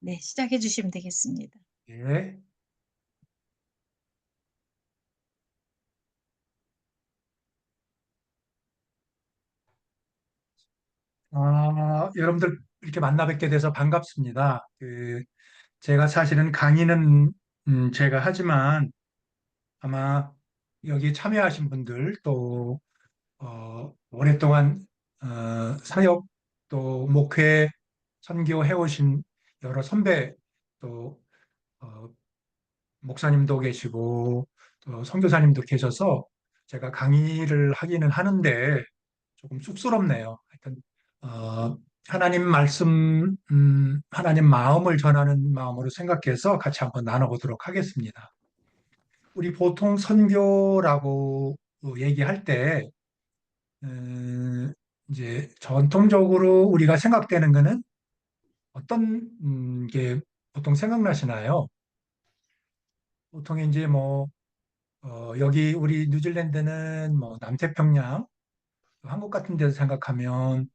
네, 시작해 주시면 되겠습니다. 예. 여러분들 이렇게 만나 뵙게 돼서 반갑습니다. 제가 사실은 강의는 제가 하지만 아마 여기 참여하신 분들 또 오랫동안 사역 또 목회 선교해 오신 여러 선배 또 어, 목사님도 계시고 또 선교사님도 계셔서 제가 강의를 하기는 하는데 조금 쑥스럽네요. 하여튼 하나님 말씀, 하나님 마음을 전하는 마음으로 생각해서 같이 한번 나눠보도록 하겠습니다. 우리 보통 선교라고 얘기할 때 이제 전통적으로 우리가 생각되는 거는 어떤 게 보통 생각나시나요? 보통 이제 뭐 여기 우리 뉴질랜드는 뭐 남태평양, 한국 같은 데서 생각하면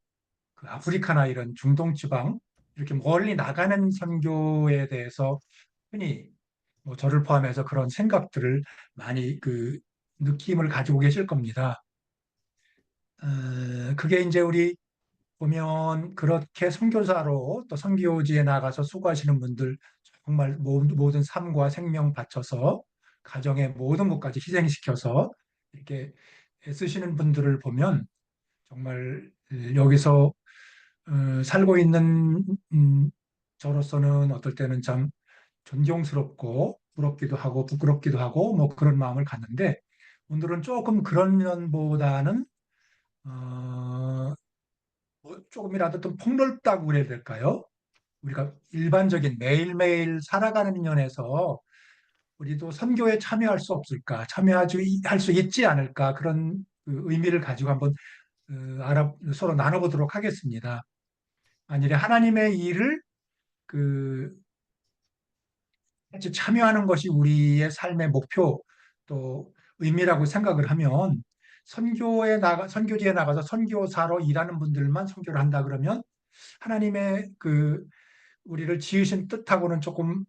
그 아프리카나 이런 중동 지방 이렇게 멀리 나가는 선교에 대해서 흔히 뭐 저를 포함해서 그런 생각들을 많이 그 느낌을 가지고 계실 겁니다. 그게 이제 우리 보면 그렇게 선교사로 또 선교지에 나가서 수고하시는 분들 정말 모든 삶과 생명 바쳐서 가정의 모든 것까지 희생시켜서 이렇게 애쓰시는 분들을 보면 정말 여기서 살고 있는 저로서는 어떨 때는 참 존경스럽고 부럽기도 하고 부끄럽기도 하고 뭐 그런 마음을 갖는데 오늘은 조금 그런 면보다는 어, 뭐 조금이라도 좀 폭넓다고 그래야 될까요? 우리가 일반적인 매일매일 살아가는 면에서 우리도 선교에 참여할 수 없을까? 할 수 있지 않을까? 그런 그 의미를 가지고 한번 서로 나눠보도록 하겠습니다. 만일에 하나님의 일을 그 같이 참여하는 것이 우리의 삶의 목표 또 의미라고 생각을 하면 선교지에 나가서 선교사로 일하는 분들만 선교를 한다 그러면 하나님의 그 우리를 지으신 뜻하고는 조금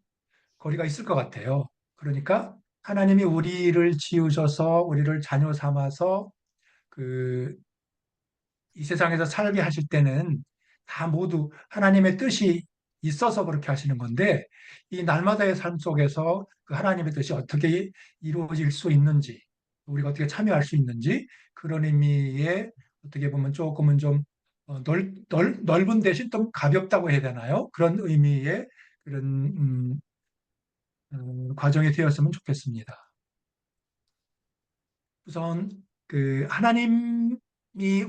거리가 있을 것 같아요. 그러니까 하나님이 우리를 지으셔서 우리를 자녀 삼아서 그 이 세상에서 살게 하실 때는 다 모두 하나님의 뜻이 있어서 그렇게 하시는 건데 이 날마다의 삶 속에서 그 하나님의 뜻이 어떻게 이루어질 수 있는지 우리가 어떻게 참여할 수 있는지 그런 의미의 어떻게 보면 조금은 좀 넓은 대신 좀 가볍다고 해야 되나요? 그런 의미의 그런 과정이 되었으면 좋겠습니다. 우선 그 하나님이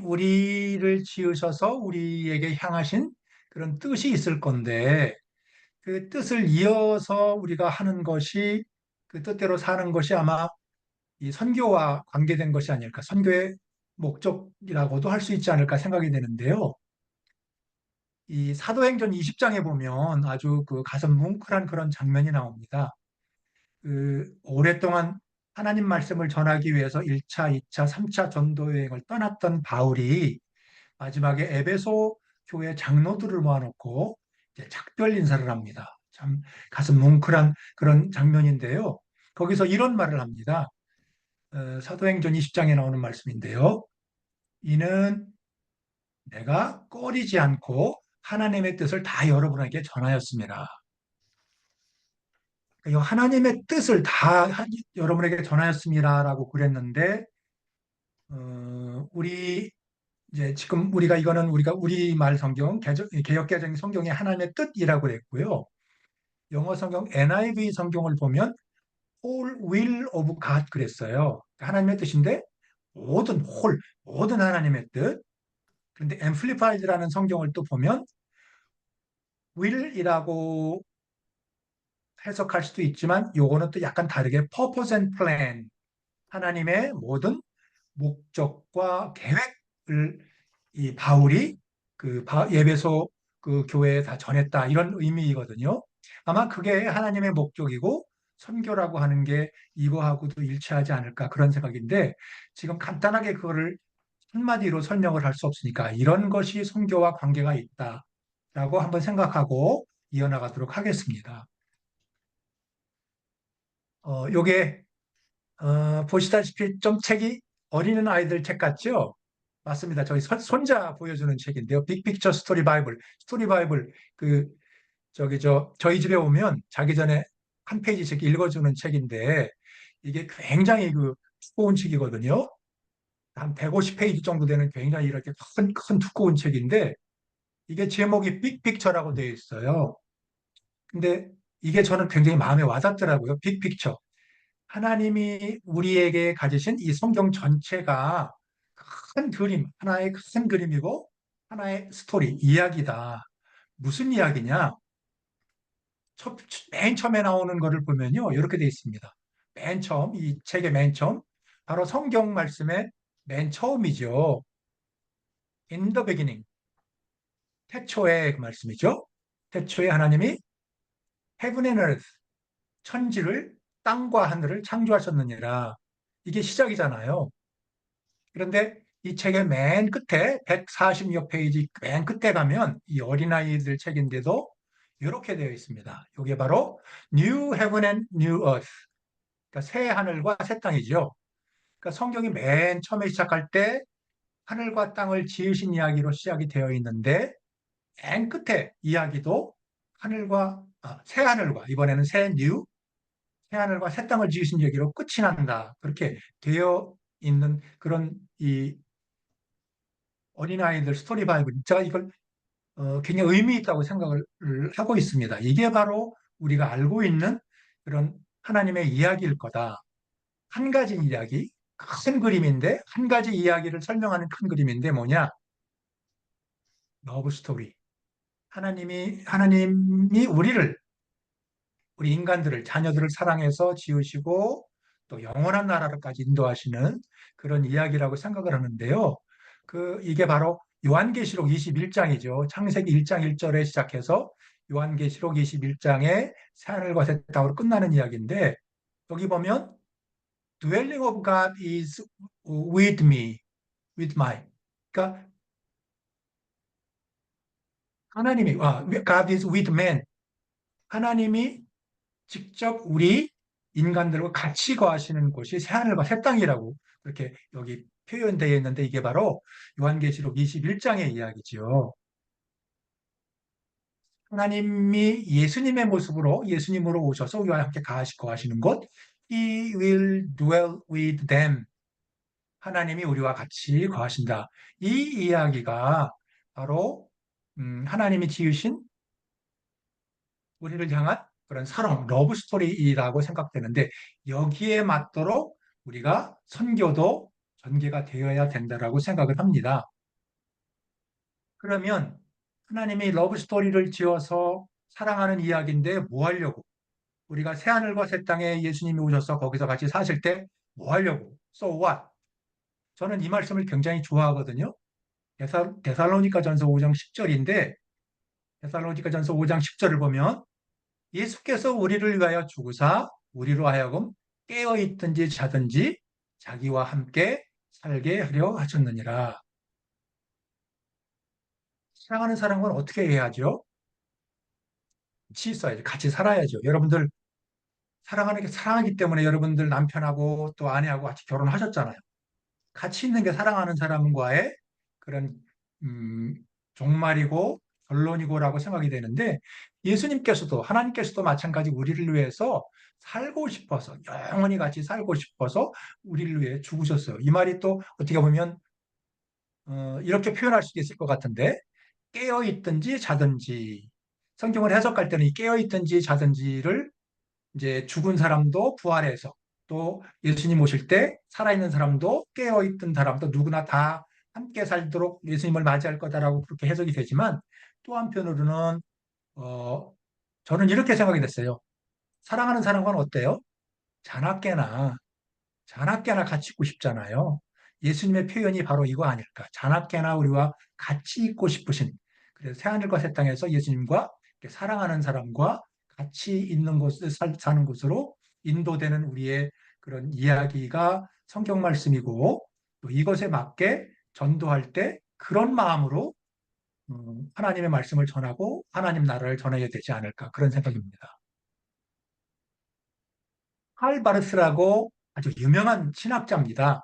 우리를 지으셔서 우리에게 향하신 그런 뜻이 있을 건데 그 뜻을 이어서 우리가 하는 것이 그 뜻대로 사는 것이 아마 이 선교와 관계된 것이 아닐까, 선교의 목적이라고도 할 수 있지 않을까 생각이 되는데요. 이 사도행전 20장에 보면 아주 그 가슴 뭉클한 그런 장면이 나옵니다. 그 오랫동안 하나님 말씀을 전하기 위해서 1차, 2차, 3차 전도 여행을 떠났던 바울이 마지막에 에베소 교회 장로들을 모아놓고 이제 작별 인사를 합니다. 참 가슴 뭉클한 그런 장면인데요. 거기서 이런 말을 합니다. 사도행전 20장에 나오는 말씀인데요. 이는 내가 꺼리지 않고 하나님의 뜻을 다 여러분에게 전하였습니다. 이 하나님의 뜻을 다 여러분에게 전하였습니다라고 그랬는데 우리 이제 지금 우리가 이거는 우리가 우리말 성경 개역 개정 성경에 하나님의 뜻이라고 그랬고요. 영어 성경 NIV 성경을 보면 whole will of God 그랬어요. 하나님의 뜻인데 모든 하나님의 뜻. 그런데 Amplified라는 성경을 또 보면 will이라고 해석할 수도 있지만 요거는 또 약간 다르게 purpose and plan 하나님의 모든 목적과 계획을 이 바울이 예배소 그 교회에 다 전했다 이런 의미이거든요. 아마 그게 하나님의 목적이고 선교라고 하는 게 이거하고도 일치하지 않을까 그런 생각인데 지금 간단하게 그거를 한마디로 설명을 할 수 없으니까 이런 것이 선교와 관계가 있다라고 한번 생각하고 이어나가도록 하겠습니다. 요게 보시다시피 좀 책이 어린 아이들 책 같죠? 맞습니다. 저희 손자 보여주는 책인데요. 빅픽처 스토리 바이블. 스토리 바이블 저희 집에 오면 자기 전에 한 페이지씩 읽어주는 책인데 이게 굉장히 두꺼운 책이거든요. 한 150페이지 정도 되는 굉장히 이렇게 큰 두꺼운 책인데 이게 제목이 빅픽처라고 되어 있어요. 근데 이게 저는 굉장히 마음에 와닿더라고요. 빅픽처. 하나님이 우리에게 가지신 이 성경 전체가 큰 그림, 하나의 큰 그림이고 하나의 스토리, 이야기다. 무슨 이야기냐? 첫- 맨 처음에 나오는 거를 보면요. 이렇게 돼 있습니다. 맨 처음, 이 책의 맨 처음, 바로 성경 말씀의 맨 처음이죠. In the beginning. 태초의 그 말씀이죠. 태초에 하나님이 heaven and earth, 천지를, 땅과 하늘을 창조하셨느니라. 이게 시작이잖아요. 그런데 이 책의 맨 끝에 140여 페이지 맨 끝에 가면 이 어린아이들 책인데도 이렇게 되어 있습니다. 이게 바로 New Heaven and New Earth. 그러니까 새 하늘과 새 땅이죠. 그러니까 성경이 맨 처음에 시작할 때 하늘과 땅을 지으신 이야기로 시작이 되어 있는데 맨 끝에 이야기도 새 하늘과 이번에는 새 하늘과 새 땅을 지으신 얘기로 끝이 난다. 그렇게 되어 있는 그런 이 어린아이들 스토리 바이블. 제가 이걸 굉장히 의미 있다고 생각을 하고 있습니다. 이게 바로 우리가 알고 있는 그런 하나님의 이야기일 거다. 한 가지 이야기, 큰 그림인데, 한 가지 이야기를 설명하는 큰 그림인데 뭐냐? 러브 스토리. 하나님이 우리 인간들을, 자녀들을 사랑해서 지으시고 또 영원한 나라로까지 인도하시는 그런 이야기라고 생각을 하는데요. 이게 바로 요한계시록 21장이죠. 창세기 1장 1절에 시작해서 요한계시록 21장에 새하늘과 새 땅으로 끝나는 이야기인데 여기 보면 dwelling of God is with me, with my. 그러니까 God is with man. 하나님이 직접 우리 인간들과 같이 거하시는 곳이 새하늘과 새 땅이라고 그렇게 여기 표현되어 있는데 이게 바로 요한계시록 21장의 이야기지요. 하나님이 예수님으로 오셔서 우리와 함께 거하시는 곳, He will dwell with them. 하나님이 우리와 같이 거하신다. 이 이야기가 바로 하나님이 지으신 우리를 향한 그런 사랑, 러브 스토리라고 생각되는데 여기에 맞도록 우리가 선교도 전개가 되어야 된다라고 생각을 합니다. 그러면 하나님이 러브 스토리를 지어서 사랑하는 이야기인데 뭐 하려고? 우리가 새하늘과 새 땅에 예수님이 오셔서 거기서 같이 사실 때 뭐 하려고? So what? 저는 이 말씀을 굉장히 좋아하거든요. 데살로니가 전서 5장 10절인데 데살로니가 전서 5장 10절을 보면 예수께서 우리를 위하여 죽으사 우리로 하여금 깨어 있든지 자든지 자기와 함께 살게 하려 하셨느니라. 사랑하는 사람은 어떻게 해야죠? 같이 있어야죠. 같이 살아야죠. 여러분들 사랑하기 때문에 여러분들 남편하고 또 아내하고 같이 결혼하셨잖아요. 같이 있는 게 사랑하는 사람과의 그런 음, 종말이고 결론이고라고 생각이 되는데 예수님께서도 하나님께서도 마찬가지 우리를 위해서 살고 싶어서 영원히 같이 살고 싶어서 우리를 위해 죽으셨어요. 이 말이 또 어떻게 보면 이렇게 표현할 수도 있을 것 같은데 깨어 있든지 자든지 성경을 해석할 때는 이 깨어 있든지 자든지를 이제 죽은 사람도 부활해서 또 예수님 오실 때 살아있는 사람도 깨어있던 사람도 누구나 다 함께 살도록 예수님을 맞이할 거다라고 그렇게 해석이 되지만 또 한편으로는 어, 저는 이렇게 생각이 됐어요. 사랑하는 사람과는 어때요? 자나깨나 자나깨나 같이 있고 싶잖아요. 예수님의 표현이 바로 이거 아닐까. 자나깨나 우리와 같이 있고 싶으신 그래서 새하늘과 새 땅에서 예수님과 사랑하는 사람과 같이 있는 곳을 사는 곳으로 인도되는 우리의 그런 이야기가 성경 말씀이고 또 이것에 맞게 전도할 때 그런 마음으로 하나님의 말씀을 전하고 하나님 나라를 전해야 되지 않을까 그런 생각입니다. 칼 바르스라고 아주 유명한 신학자입니다.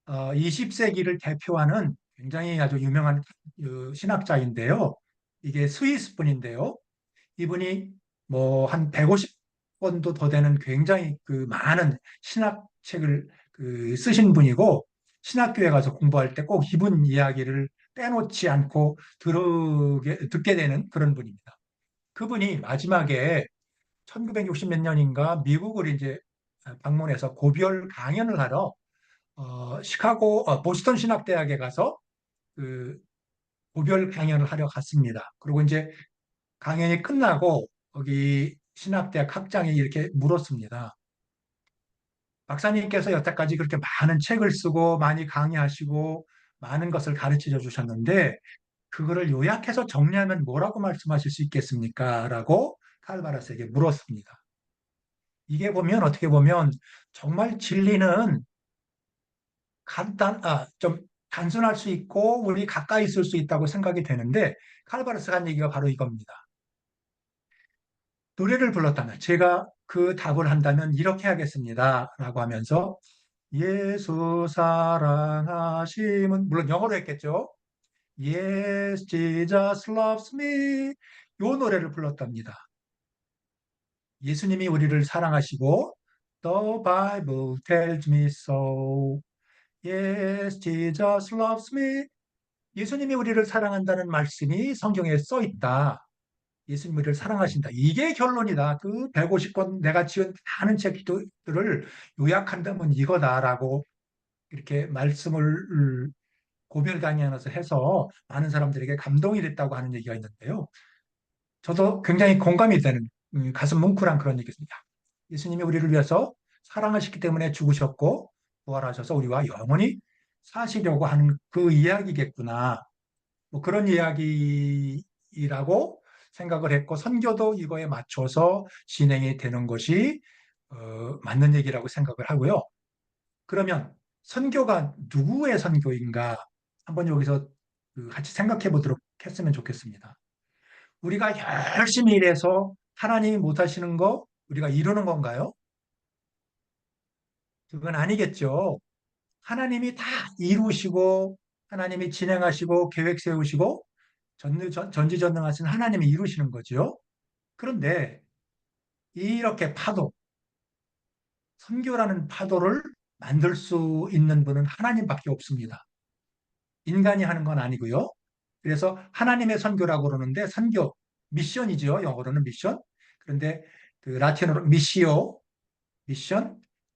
20세기를 대표하는 굉장히 아주 유명한 신학자인데요. 이게 스위스 분인데요. 이분이 뭐 한 150권도 더 되는 굉장히 그 많은 신학책을 쓰신 분이고 신학교에 가서 공부할 때 꼭 이분 이야기를 빼놓지 않고 듣게 되는 그런 분입니다. 그분이 마지막에 1960 몇 년인가 미국을 이제 방문해서 고별 강연을 하러 보스턴 신학대학에 가서 그 고별 강연을 하러 갔습니다. 그리고 이제 강연이 끝나고 거기 신학대학 학장이 이렇게 물었습니다. 박사님께서 여태까지 그렇게 많은 책을 쓰고 많이 강의하시고 많은 것을 가르쳐 주셨는데 그거를 요약해서 정리하면 뭐라고 말씀하실 수 있겠습니까? 라고 칼바라스에게 물었습니다. 이게 보면 어떻게 보면 정말 진리는 좀 단순할 수 있고 우리 가까이 있을 수 있다고 생각이 되는데 칼바르스가 한 얘기가 바로 이겁니다. 노래를 불렀다면 제가 그 답을 한다면 이렇게 하겠습니다. 라고 하면서 예수 사랑하심은 물론 영어로 했겠죠. Yes, Jesus loves me. 요 노래를 불렀답니다. 예수님이 우리를 사랑하시고 The Bible tells me so. Yes, Jesus loves me. 예수님이 우리를 사랑한다는 말씀이 성경에 써 있다. 예수님 우리를 사랑하신다. 이게 결론이다. 그 150권 내가 지은 많은 책들을 요약한다면 이거다라고 이렇게 말씀을 고별 강연에서 해서 많은 사람들에게 감동이 됐다고 하는 얘기가 있는데요. 저도 굉장히 공감이 되는 가슴 뭉클한 그런 얘기입니다. 예수님이 우리를 위해서 사랑하셨기 때문에 죽으셨고 부활하셔서 우리와 영원히 사시려고 하는 그 이야기겠구나. 뭐 그런 이야기라고 생각을 했고 선교도 이거에 맞춰서 진행이 되는 것이 맞는 얘기라고 생각을 하고요. 그러면 선교가 누구의 선교인가 한번 여기서 같이 생각해 보도록 했으면 좋겠습니다. 우리가 열심히 일해서 하나님이 못하시는 거 우리가 이루는 건가요? 그건 아니겠죠. 하나님이 다 이루시고 하나님이 진행하시고 계획 세우시고 전지전능하신 하나님이 이루시는 거죠. 그런데 이렇게 선교라는 파도를 만들 수 있는 분은 하나님밖에 없습니다. 인간이 하는 건 아니고요. 그래서 하나님의 선교라고 그러는데 선교, 미션이죠. 영어로는 미션. 그런데 그 라틴어로 미션,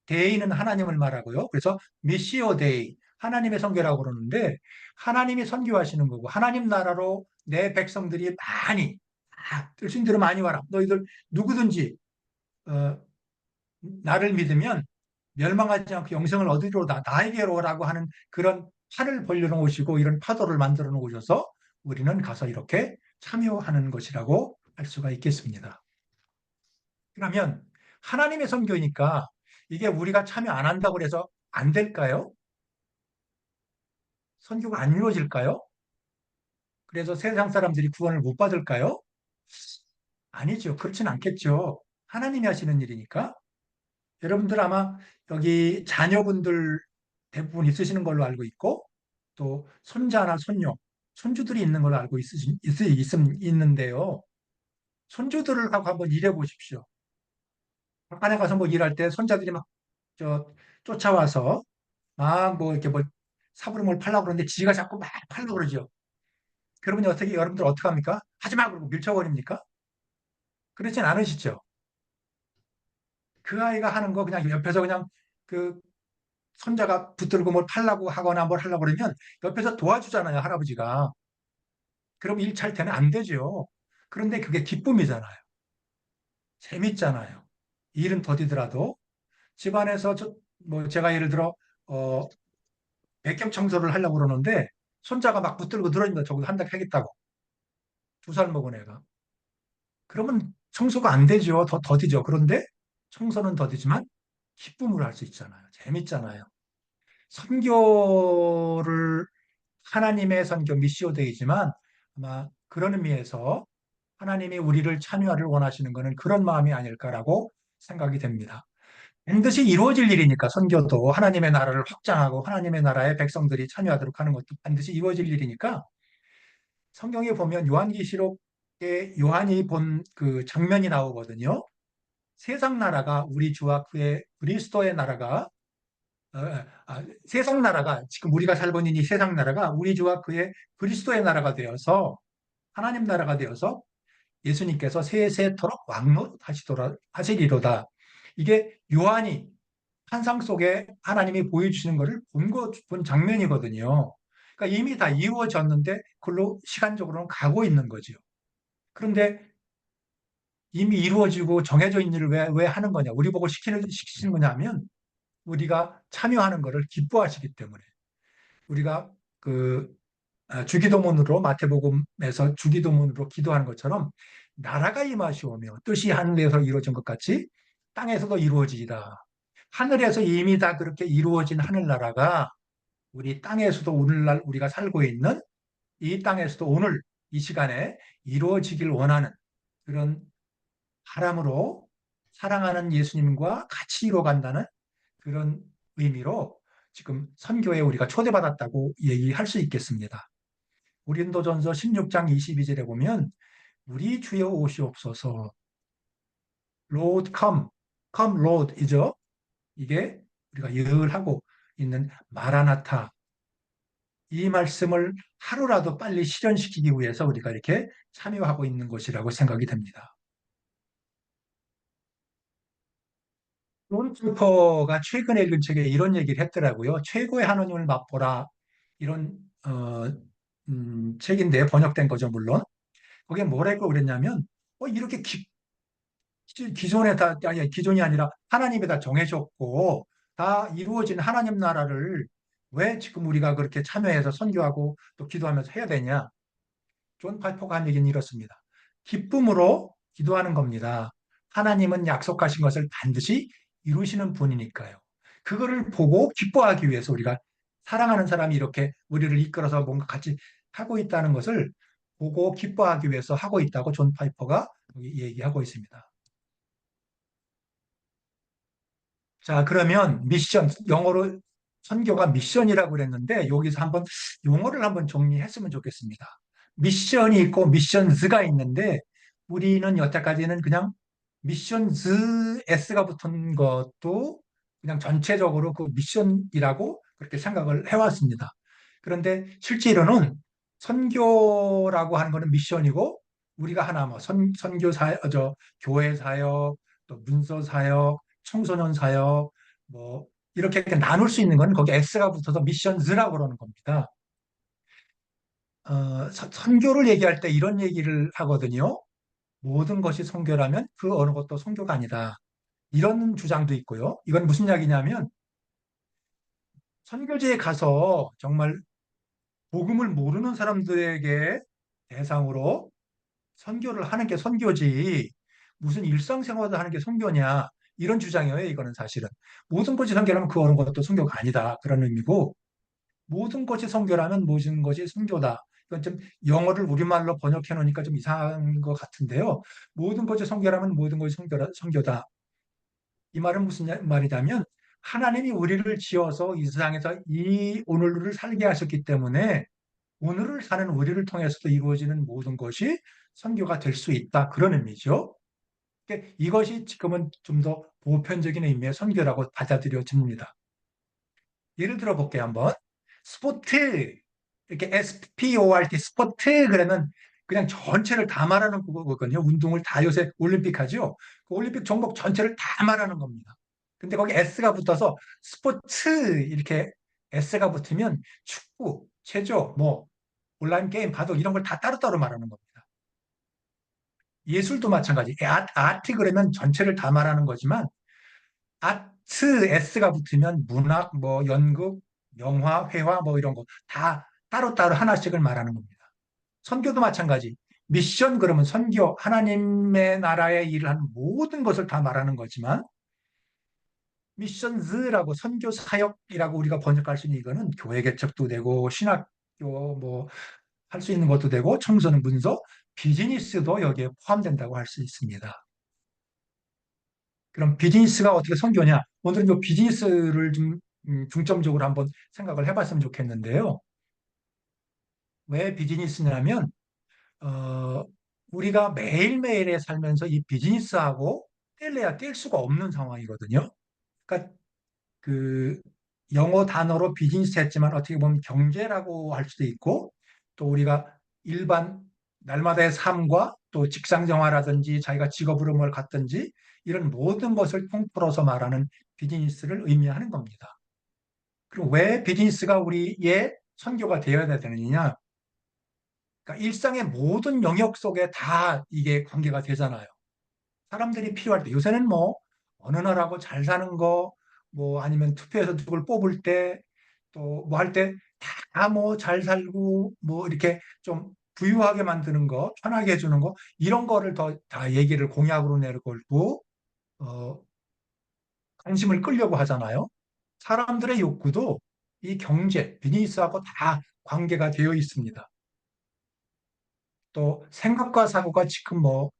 데이는 하나님을 말하고요. 그래서 미시오 데이, 하나님의 선교라고 그러는데 하나님이 선교하시는 거고 하나님 나라로 내 백성들이 많이 들신대로 많이 와라. 너희들 누구든지 어, 나를 믿으면 멸망하지 않고 영생을 얻으리로다. 나에게로 오라고 하는 그런 판을 벌려 놓으시고 이런 파도를 만들어 놓으셔서 우리는 가서 이렇게 참여하는 것이라고 할 수가 있겠습니다. 그러면 하나님의 선교니까 이게 우리가 참여 안 한다고 해서 안 될까요? 선교가 안 이루어질까요? 그래서 세상 사람들이 구원을 못 받을까요? 아니죠. 그렇진 않겠죠. 하나님이 하시는 일이니까. 여러분들 아마 여기 자녀분들 대부분 있으시는 걸로 알고 있고 또 손자나 손녀, 손주들이 있는 걸로 알고 있는데요. 손주들을 하고 한번 일해 보십시오. 안에 가서 뭐 일할 때 손자들이 막 쫓아와서 막 뭐 이렇게 뭐 사부름을 팔라고 그러는데 지가 자꾸 막 팔려고 그러죠. 그러면 여러분들 어떻게 합니까? 하지 마! 그러고 밀쳐버립니까? 그렇진 않으시죠? 그 아이가 하는 거 그냥 옆에서 그냥 그 손자가 붙들고 뭘 팔라고 하거나 뭘 하려고 그러면 옆에서 도와주잖아요, 할아버지가. 그럼 일 잘 되면 안 되죠. 그런데 그게 기쁨이잖아요. 재밌잖아요. 일은 더디더라도 집안에서 뭐 제가 예를 들어 어, 배경 청소를 하려고 그러는데 손자가 막 붙들고 늘어집니다. 저거 한다 하겠다고. 2살 먹은 애가. 그러면 청소가 안 되죠. 더디죠. 그런데 청소는 더디지만 기쁨으로 할 수 있잖아요. 재밌잖아요. 선교를 하나님의 선교 미시오데이지만 아마 그런 의미에서 하나님이 우리를 참여를 원하시는 것은 그런 마음이 아닐까라고 생각이 됩니다. 반드시 이루어질 일이니까 선교도 하나님의 나라를 확장하고 하나님의 나라의 백성들이 참여하도록 하는 것도 반드시 이루어질 일이니까 성경에 보면 요한계시록에 요한이 본 그 장면이 나오거든요. 세상 나라가 우리 주와 그의 그리스도의 나라가 세상 나라가 지금 우리가 살고 있는 이 세상 나라가 우리 주와 그의 그리스도의 나라가 되어서 하나님 나라가 되어서 예수님께서 세세토록 왕노하시도라 하시리로다. 이게 요한이 환상 속에 하나님이 보여주시는 것을 본 장면이거든요. 그러니까 이미 다 이루어졌는데 그걸로 시간적으로는 가고 있는 거죠. 그런데 이미 이루어지고 정해져 있는 일을 왜 하는 거냐? 우리 보고 시키는 거냐 하면 우리가 참여하는 것을 기뻐하시기 때문에 우리가 그 주기도문으로 마태복음에서 주기도문으로 기도하는 것처럼 나라가 임하시오며 뜻이 하늘에서 이루어진 것 같이 땅에서도 이루어지이다. 하늘에서 이미 다 그렇게 이루어진 하늘나라가 우리 땅에서도 오늘날 우리가 살고 있는 이 땅에서도 오늘 이 시간에 이루어지길 원하는 그런 바람으로 사랑하는 예수님과 같이 이루어간다는 그런 의미로 지금 선교에 우리가 초대받았다고 얘기할 수 있겠습니다. 고린도전서 16장 22절에 보면 우리 주여 오시옵소서 Lord come, come Lord이죠. 이게 우리가 늘 하고 있는 마라나타 이 말씀을 하루라도 빨리 실현시키기 위해서 우리가 이렇게 참여하고 있는 것이라고 생각이 됩니다. 론 쿠퍼가 최근에 읽은 책에 이런 얘기를 했더라고요. 최고의 하나님을 맛보라 이런 책인데 번역된 거죠 물론. 거기에 뭐라고 그랬냐면 이렇게 기존에 다 아니 기존이 아니라 하나님이 다 정해졌고 다 이루어진 하나님 나라를 왜 지금 우리가 그렇게 참여해서 선교하고 또 기도하면서 해야 되냐? 존 파이퍼가 한 얘기는 이렇습니다. 기쁨으로 기도하는 겁니다. 하나님은 약속하신 것을 반드시 이루시는 분이니까요. 그거를 보고 기뻐하기 위해서 우리가 사랑하는 사람이 이렇게 우리를 이끌어서 뭔가 같이 하고 있다는 것을 보고 기뻐하기 위해서 하고 있다고 존 파이퍼가 여기 얘기하고 있습니다. 자, 그러면 미션, 영어로 선교가 미션이라고 그랬는데 여기서 한번 용어를 한번 정리했으면 좋겠습니다. 미션이 있고 미션즈가 있는데 우리는 여태까지는 그냥 미션즈 S가 붙은 것도 그냥 전체적으로 그 미션이라고 그렇게 생각을 해왔습니다. 그런데 실제로는 선교라고 하는 거는 미션이고 우리가 하나 뭐 선교 사역, 교회 사역, 또 문서 사역, 청소년 사역, 뭐 이렇게 나눌 수 있는 건 거기 S가 붙어서 미션즈라고 그러는 겁니다. 선교를 얘기할 때 이런 얘기를 하거든요. 모든 것이 선교라면 그 어느 것도 선교가 아니다. 이런 주장도 있고요. 이건 무슨 이야기냐면 선교지에 가서 정말 복음을 모르는 사람들에게 대상으로 선교를 하는 게 선교지 무슨 일상생활을 하는 게 선교냐 이런 주장이에요. 이거는 사실은 모든 것이 선교라면 그 어느 것도 선교가 아니다 그런 의미고 모든 것이 선교라면 모든 것이 선교다. 이건 좀 영어를 우리말로 번역해 놓으니까 좀 이상한 것 같은데요. 모든 것이 선교라면 모든 것이 선교다. 이 말은 무슨 말이냐면 하나님이 우리를 지어서 이 세상에서 이 오늘을 살게 하셨기 때문에 오늘을 사는 우리를 통해서도 이루어지는 모든 것이 선교가 될 수 있다. 그런 의미죠. 그러니까 이것이 지금은 좀 더 보편적인 의미의 선교라고 받아들여집니다. 예를 들어 볼게요, 한번. 스포트, 이렇게 SPORT, 스포트, 그러면 그냥 전체를 다 말하는 거거든요. 운동을 다 요새 올림픽 하죠. 그 올림픽 종목 전체를 다 말하는 겁니다. 근데 거기 S가 붙어서 스포츠, 이렇게 S가 붙으면 축구, 체조, 뭐, 온라인 게임, 바둑, 이런 걸 다 따로따로 말하는 겁니다. 예술도 마찬가지. 아트 그러면 전체를 다 말하는 거지만, 아트 S가 붙으면 문학, 뭐 연극, 영화, 회화 뭐 이런 거 다 따로따로 하나씩을 말하는 겁니다. 선교도 마찬가지. 미션 그러면 선교, 하나님의 나라의 일을 하는 모든 것을 다 말하는 거지만 미션즈라고 선교 사역이라고 우리가 번역할 수 있는 이거는 교회 개척도 되고 신학교 뭐 할 수 있는 것도 되고 청소는 문서, 비즈니스도 여기에 포함된다고 할 수 있습니다. 그럼 비즈니스가 어떻게 선교냐? 오늘은 이 비즈니스를 좀 중점적으로 한번 생각을 해봤으면 좋겠는데요. 왜 비즈니스냐면 어, 우리가 매일매일에 살면서 이 비즈니스하고 뗄래야 뗄 수가 없는 상황이거든요. 그러니까 그 영어 단어로 비즈니스 했지만 어떻게 보면 경제라고 할 수도 있고 또 우리가 일반 날마다의 삶과 또 직장 생활하든지 자기가 직업으로 뭘 갖든지 이런 모든 것을 통틀어서 말하는 비즈니스를 의미하는 겁니다. 그리고 왜 비즈니스가 우리의 선교가 되어야 되느냐? 그러니까 일상의 모든 영역 속에 다 이게 관계가 되잖아요. 사람들이 필요할 때 요새는 뭐 어느 나라하고 잘 사는 거, 뭐 아니면 투표해서 누굴 뽑을 때 또 뭐 할 때 다 뭐 잘 살고 뭐 이렇게 좀 부유하게 만드는 거, 편하게 해주는 거 이런 거를 더 다 얘기를 공약으로 내걸고 어, 관심을 끌려고 하잖아요. 사람들의 욕구도 이 경제, 비즈니스하고 다 관계가 되어 있습니다. 또 생각과 사고가 지금 뭐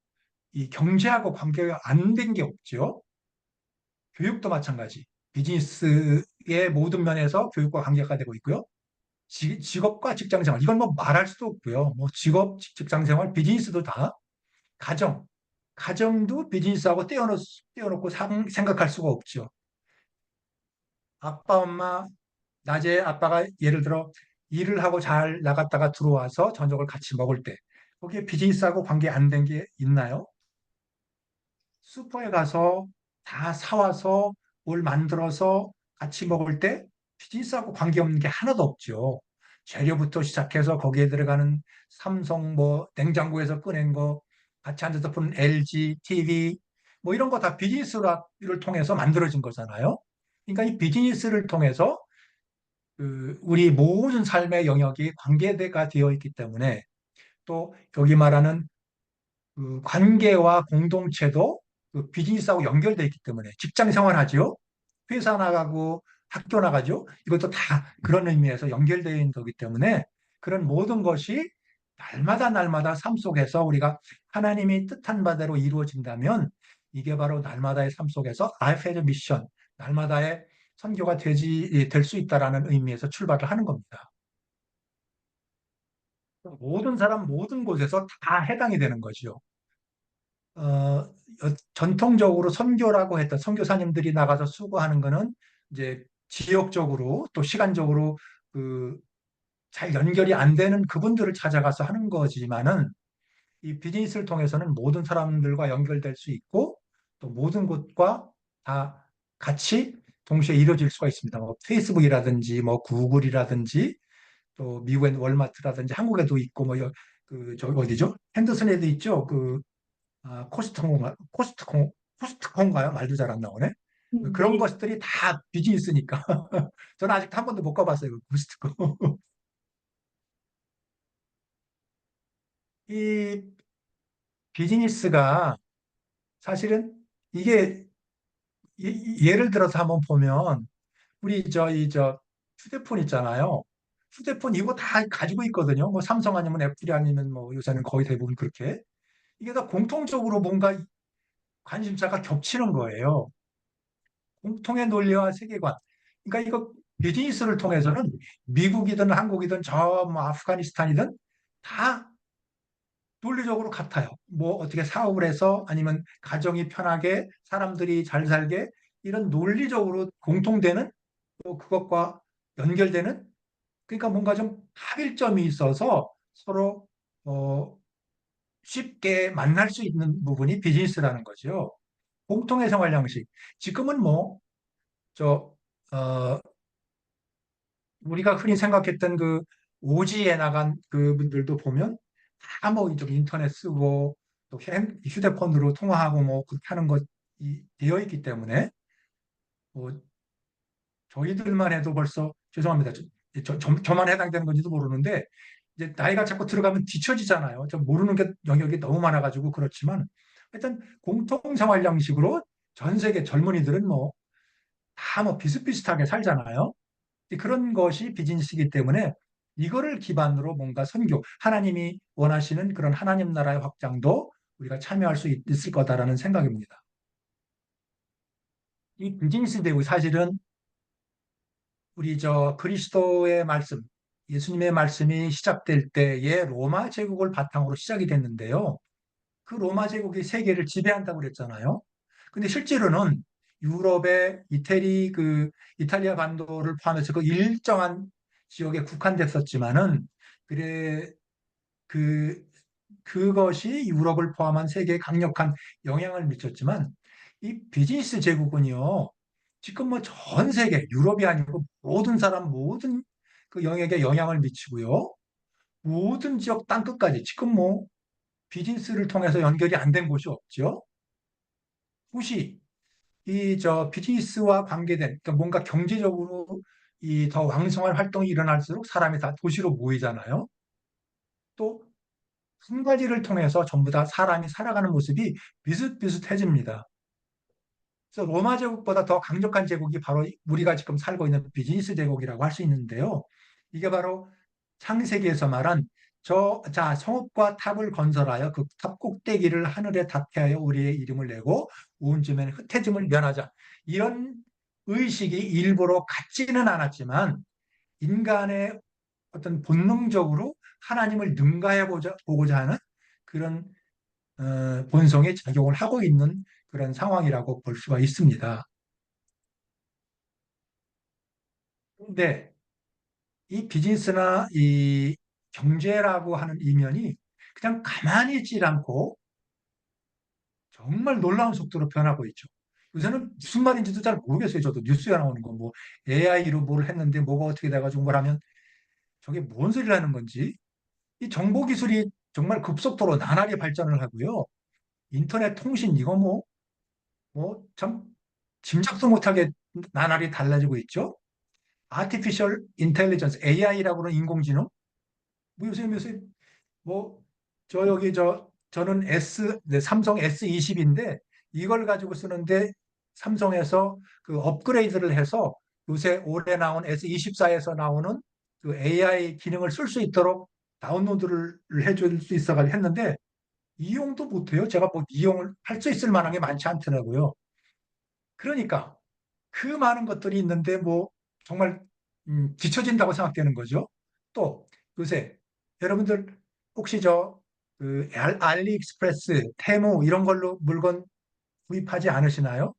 이 경제하고 관계가 안 된 게 없죠. 교육도 마찬가지. 비즈니스의 모든 면에서 교육과 관계가 되고 있고요. 직업과 직장 생활. 이건 뭐 말할 수도 없고요. 뭐 직업, 직장 생활, 비즈니스도 다. 가정. 가정도 비즈니스하고 떼어놓고 생각할 수가 없죠. 아빠, 엄마, 낮에 아빠가 예를 들어 일을 하고 잘 나갔다가 들어와서 저녁을 같이 먹을 때. 거기에 비즈니스하고 관계 안 된 게 있나요? 슈퍼에 가서 다 사와서 뭘 만들어서 같이 먹을 때 비즈니스하고 관계없는 게 하나도 없죠. 재료부터 시작해서 거기에 들어가는 삼성 뭐 냉장고에서 꺼낸 거, 같이 앉아서 보는 LG TV 뭐 이런 거 다 비즈니스를 통해서 만들어진 거잖아요. 그러니까 이 비즈니스를 통해서 우리 모든 삶의 영역이 관계가 되어 있기 때문에 또 여기 말하는 그 관계와 공동체도 그 비즈니스하고 연결되어 있기 때문에 직장 생활하죠. 회사 나가고 학교 나가죠. 이것도 다 그런 의미에서 연결되어 있는 거기 때문에 그런 모든 것이 날마다 날마다 삶 속에서 우리가 하나님이 뜻한 바대로 이루어진다면 이게 바로 날마다의 삶 속에서 Life has a mission, 날마다의 선교가 될 수 있다라는 의미에서 출발을 하는 겁니다. 모든 사람, 모든 곳에서 다 해당이 되는 거죠. 전통적으로 선교라고 했던 선교사님들이 나가서 수고하는 거는 이제 지역적으로 또 시간적으로 그 잘 연결이 안 되는 그분들을 찾아가서 하는 거지만은 이 비즈니스를 통해서는 모든 사람들과 연결될 수 있고 또 모든 곳과 다 같이 동시에 이루어질 수가 있습니다. 뭐 페이스북이라든지 뭐 구글이라든지 또 미국엔 월마트라든지 한국에도 있고 뭐 저 어디죠? 핸더슨에도 있죠. 코스트코인가요? 말도 잘 안 나오네. 그런 네. 것들이 다 비즈니스니까. 저는 아직 한 번도 못 가봤어요, 그 코스트코. 이 비즈니스가 사실은 이게 예를 들어서 한번 보면 우리 저 휴대폰 있잖아요. 휴대폰 이거 다 가지고 있거든요. 뭐 삼성 아니면 애플이 아니면 뭐 요새는 거의 대부분 그렇게. 이게 다 공통적으로 뭔가 관심사가 겹치는 거예요. 공통의 논리와 세계관. 그러니까 이거 비즈니스를 통해서는 미국이든 한국이든 저 뭐 아프가니스탄이든 다 논리적으로 같아요. 뭐 어떻게 사업을 해서 아니면 가정이 편하게 사람들이 잘 살게 이런 논리적으로 공통되는 또 그것과 연결되는 그러니까 뭔가 좀 합일점이 있어서 서로 어, 쉽게 만날 수 있는 부분이 비즈니스라는 거죠. 공통의 생활 양식. 지금은 뭐 저 어, 우리가 흔히 생각했던 그 오지에 나간 그분들도 보면 다 뭐 이쪽 인터넷 쓰고 또 휴대폰으로 통화하고 뭐 그렇게 하는 것이 되어 있기 때문에 뭐 저희들만 해도 벌써 죄송합니다. 저만 해당되는 건지도 모르는데 이제 나이가 자꾸 들어가면 뒤처지잖아요. 저 모르는 게 영역이 너무 많아가지고 그렇지만 하여튼 공통 생활 양식으로 전 세계 젊은이들은 뭐 다 뭐 비슷비슷하게 살잖아요. 그런 것이 비즈니스이기 때문에 이거를 기반으로 뭔가 선교, 하나님이 원하시는 그런 하나님 나라의 확장도 우리가 참여할 수 있을 거다라는 생각입니다. 이 비즈니스 대우 사실은 우리 그리스도의 말씀, 예수님의 말씀이 시작될 때에 로마 제국을 바탕으로 시작이 됐는데요. 그 로마 제국이 세계를 지배한다고 그랬잖아요. 근데 실제로는 유럽의 이탈리아 반도를 포함해서 그 일정한 지역에 국한됐었지만은 그래 그 그것이 유럽을 포함한 세계에 강력한 영향을 미쳤지만 이 비즈니스 제국은요. 지금 뭐 전 세계 유럽이 아니고 모든 사람 모든 그 영역에 영향을 미치고요. 모든 지역 땅끝까지 지금 뭐 비즈니스를 통해서 연결이 안 된 곳이 없죠. 혹시 비즈니스와 관계된 그러니까 뭔가 경제적으로 이 더 왕성한 활동이 일어날수록 사람이 다 도시로 모이잖아요. 또 한 가지를 통해서 전부 다 사람이 살아가는 모습이 비슷비슷해집니다. 그래서 로마 제국보다 더 강력한 제국이 바로 우리가 지금 살고 있는 비즈니스 제국이라고 할 수 있는데요. 이게 바로 창세기에서 말한 성읍과 탑을 건설하여 그 탑 꼭대기를 하늘에 닿게 하여 우리의 이름을 내고 온 지면에 흩어짐을 면하자. 이런 의식이 일부러 같지는 않았지만 인간의 어떤 본능적으로 하나님을 보고자 하는 그런 본성에 작용을 하고 있는 그런 상황이라고 볼 수가 있습니다. 근데 이 비즈니스나 이 경제라고 하는 이면이 그냥 가만히 있질 않고 정말 놀라운 속도로 변하고 있죠. 요새는 무슨 말인지도 잘 모르겠어요. 저도 뉴스에 나오는 거 뭐 AI로 뭘 했는데 뭐가 어떻게 돼가지고 뭘 하면 저게 뭔 소리를 하는 건지 이 정보 기술이 정말 급속도로 나날이 발전을 하고요. 인터넷 통신 이거 참 짐작도 못하게 나날이 달라지고 있죠. 아티피셜 인텔리전스 AI라고 하는 인공지능 요새 뭐, 저는 네, 삼성 S20인데 이걸 가지고 쓰는데 삼성에서 그 업그레이드를 해서 요새 올해 나온 S24에서 나오는 그 AI 기능을 쓸 수 있도록 다운로드를 해줄 수 있어가지고 했는데 이용도 못해요. 제가 뭐 이용을 할 수 있을 만한 게 많지 않더라고요. 그러니까 그 많은 것들이 있는데 뭐 정말 뒤처진다고 생각되는 거죠. 또 요새 여러분들 혹시 알리익스프레스, 테무 이런 걸로 물건 구입하지 않으시나요?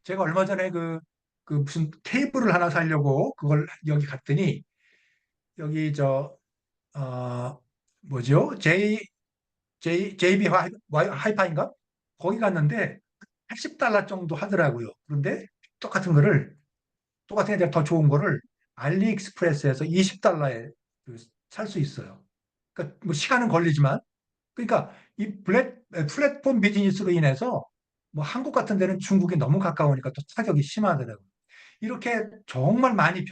제가 얼마 전에 무슨 케이블을 하나 사려고 그걸 여기 갔더니 여기 어, 뭐죠? JB 하이파인가? 거기 갔는데 80달러 정도 하더라고요. 그런데 똑같은 거를 똑같은 게 더 좋은 거를 알리익스프레스에서 20달러에 살 수 있어요. 그러니까 뭐 시간은 걸리지만 그러니까 플랫폼 비즈니스로 인해서 뭐 한국 같은 데는 중국이 너무 가까우니까 또 타격이 심하더라고요. 이렇게 정말 많이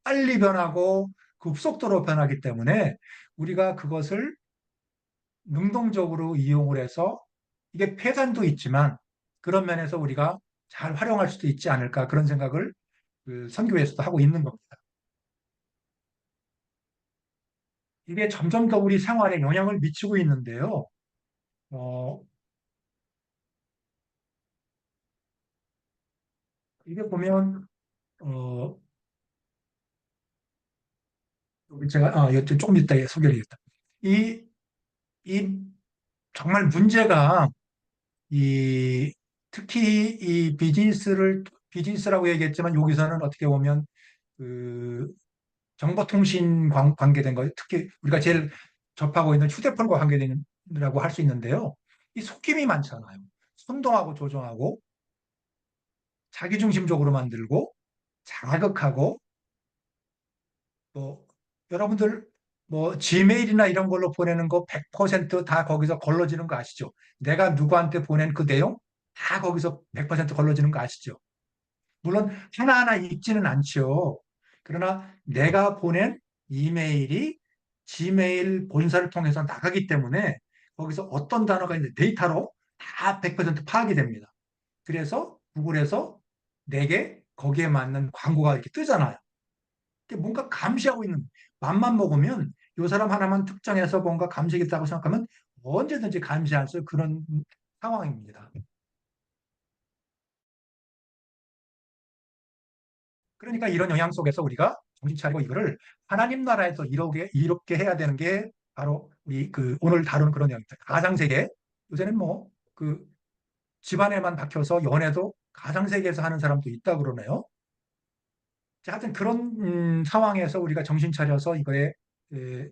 빨리 변하고 급속도로 변하기 때문에 우리가 그것을 능동적으로 이용을 해서 이게 폐단도 있지만 그런 면에서 우리가 잘 활용할 수도 있지 않을까 그런 생각을 그 선교에서도 하고 있는 겁니다. 이게 점점 더 우리 생활에 영향을 미치고 있는데요. 어, 이게 보면, 어, 여튼 조금 이따 소개하겠다. 이, 이, 정말 문제가, 이, 특히 비즈니스라고 얘기했지만 여기서는 어떻게 보면, 그, 정보통신 관계된 거, 특히 우리가 제일 접하고 있는 휴대폰과 관계된다고 할 수 있는데요. 이 속임이 많잖아요. 선동하고 조종하고, 자기중심적으로 만들고 자극하고 또 여러분들 뭐 지메일이나 이런 걸로 보내는 거 100%다 거기서 걸러지는 거 아시죠? 내가 누구한테 보낸 그 내용 다 거기서 100% 걸러지는 거 아시죠? 물론 하나하나 읽지는 않죠. 그러나 내가 보낸 이메일이 지메일 본사를 통해서 나가기 때문에 거기서 어떤 단어가 있는데 데이터로 다 100% 파악이 됩니다. 그래서 구글에서 내게 거기에 맞는 광고가 이렇게 뜨잖아요. 뭔가 감시하고 있는, 맘만 먹으면 요 사람 하나만 특정해서 뭔가 감시겠다고 생각하면 언제든지 감시할 수 있는 그런 상황입니다. 그러니까 이런 영향 속에서 우리가 정신 차리고 이거를 하나님 나라에서 이렇게 해야 되는 게 바로 우리 그 오늘 다루는 그런 내용입니다. 가상세계. 요새는 뭐 그 집안에만 박혀서 연애도 가상세계에서 하는 사람도 있다 그러네요. 자, 하여튼 그런 상황에서 우리가 정신 차려서 이거에 에,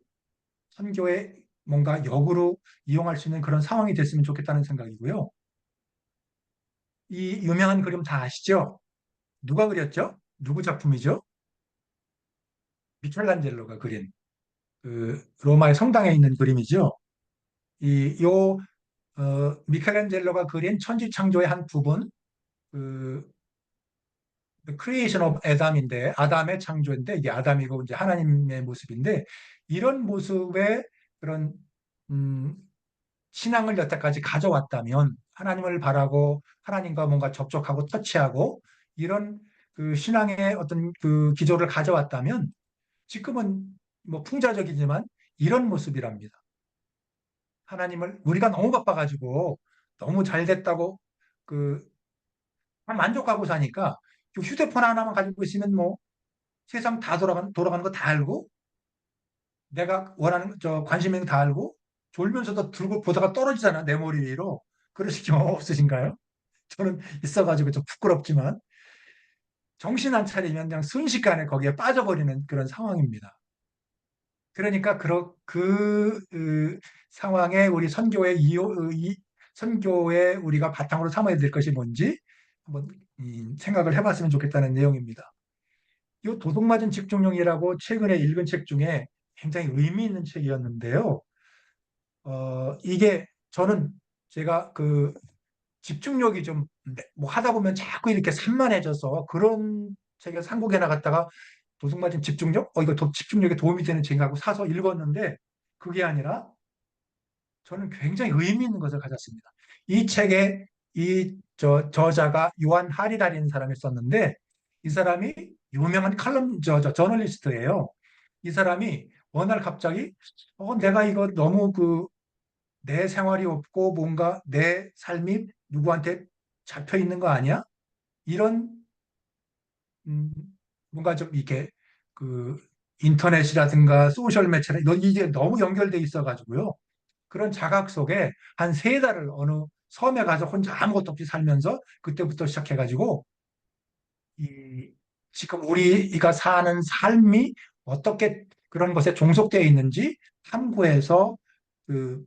선교에 뭔가 역으로 이용할 수 있는 그런 상황이 됐으면 좋겠다는 생각이고요. 이 유명한 그림 다 아시죠? 누가 그렸죠? 누구 작품이죠? 미켈란젤로가 그린 그 로마의 성당에 있는 그림이죠. 미켈란젤로가 그린 천지창조의 한 부분, 그 크리에이션 오브 애담인데 아담의 창조인데 이게 아담이고 이제 하나님의 모습인데 이런 모습의 그런 음, 신앙을 여태까지 가져왔다면 하나님을 바라고 하나님과 뭔가 접촉하고 터치하고 이런 그 신앙의 어떤 그 기조를 가져왔다면 지금은 뭐 풍자적이지만 이런 모습이랍니다. 하나님을 우리가 너무 바빠가지고 너무 잘 됐다고 그 만족하고 사니까 그 휴대폰 하나만 가지고 있으면 뭐 세상 다 돌아가는 거 다 알고 내가 원하는 저 관심 있는 거 다 알고 졸면서도 들고 보다가 떨어지잖아 내 머리 위로. 그러실 경우 없으신가요? 저는 있어가지고 좀 부끄럽지만 정신 안 차리면 그냥 순식간에 거기에 빠져버리는 그런 상황입니다. 그러니까 상황에 우리 선교에 우리가 바탕으로 삼아야 될 것이 뭔지 한번 생각을 해봤으면 좋겠다는 내용입니다. 이 도둑맞은 집중력이라고 최근에 읽은 책 중에 굉장히 의미 있는 책이었는데요. 이게 저는 제가 그 집중력이 좀 뭐 하다 보면 자꾸 이렇게 산만해져서 그런 책에 한국에 나갔다가 도둑맞은 집중력? 이거 집중력에 도움이 되는 책이라고 사서 읽었는데 그게 아니라 저는 굉장히 의미 있는 것을 가졌습니다. 이 책에 저자가 요한 하리라는 사람이 썼는데 이 사람이 유명한 저널리스트예요. 이 사람이 어느 날 갑자기 내가 이거 너무 내 생활이 없고 뭔가 내 삶이 누구한테 잡혀 있는 거 아니야? 이런 음, 뭔가 좀 이렇게 그 인터넷이라든가 소셜 매체나 이게 너무 연결돼 있어가지고요. 그런 자각 속에 한 세 달을 어느 섬에 가서 혼자 아무것도 없이 살면서 그때부터 시작해가지고 이 지금 우리가 사는 삶이 어떻게 그런 것에 종속되어 있는지 탐구해서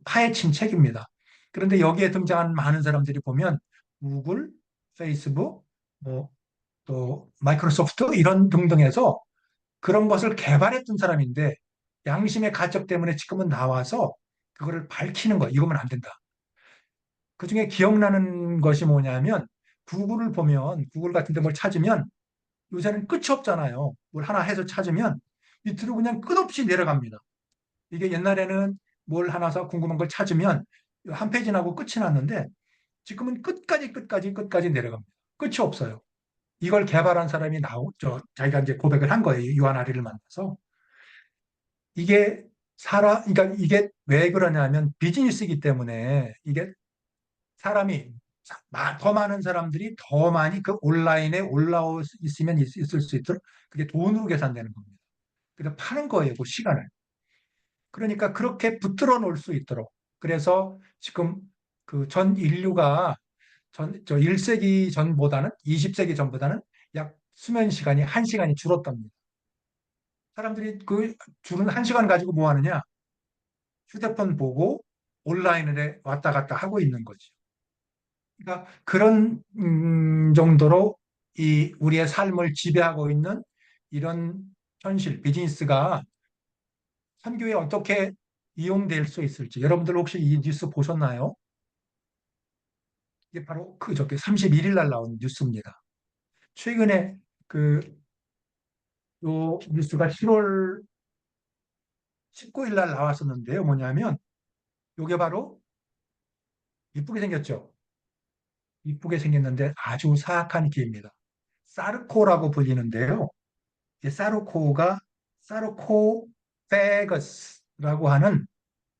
파헤친 책입니다. 그런데 여기에 등장한 많은 사람들이 보면 구글, 페이스북, 뭐 또 마이크로소프트 이런 등등해서 그런 것을 개발했던 사람인데 양심의 가책 때문에 지금은 나와서 그거를 밝히는 거 이거면 안 된다. 그중에 기억나는 것이 뭐냐면 구글을 보면 구글 같은 데 뭘 찾으면 요새는 끝이 없잖아요. 뭘 하나 해서 찾으면 밑으로 그냥 끝없이 내려갑니다. 이게 옛날에는 뭘 하나서 궁금한 걸 찾으면 한 페이지 나고 끝이 났는데 지금은 끝까지 내려갑니다. 끝이 없어요. 이걸 개발한 사람이 자기가 이제 고백을 한 거예요. 유한아리를 만나서. 이게 그러니까 이게 왜 그러냐면 비즈니스이기 때문에 이게 사람이 더 많은 사람들이 더 많이 그 온라인에 올라올 수 있으면 있을 수 있도록 그게 돈으로 계산되는 겁니다. 그래서 파는 거예요, 그 시간을. 그러니까 그렇게 붙들어 놓을 수 있도록. 그래서 지금 그 전 인류가 저 1세기 전보다는 20세기 전보다는 약 수면 시간이 1시간이 줄었답니다. 사람들이 그 줄은 1시간 가지고 뭐 하느냐? 휴대폰 보고 온라인에 왔다 갔다 하고 있는 거죠. 그러니까 그런 정도로 이 우리의 삶을 지배하고 있는 이런 현실, 비즈니스가 선교에 어떻게 이용될 수 있을지 여러분들 혹시 이 뉴스 보셨나요? 이게 바로 저기 31일 날 나온 뉴스입니다. 최근에 요 뉴스가 7월 19일 날 나왔었는데요. 뭐냐면 요게 바로 이쁘게 생겼죠. 이쁘게 생겼는데 아주 사악한 개입니다. 사르코라고 불리는데요. 사르코가 사르코페거스라고 하는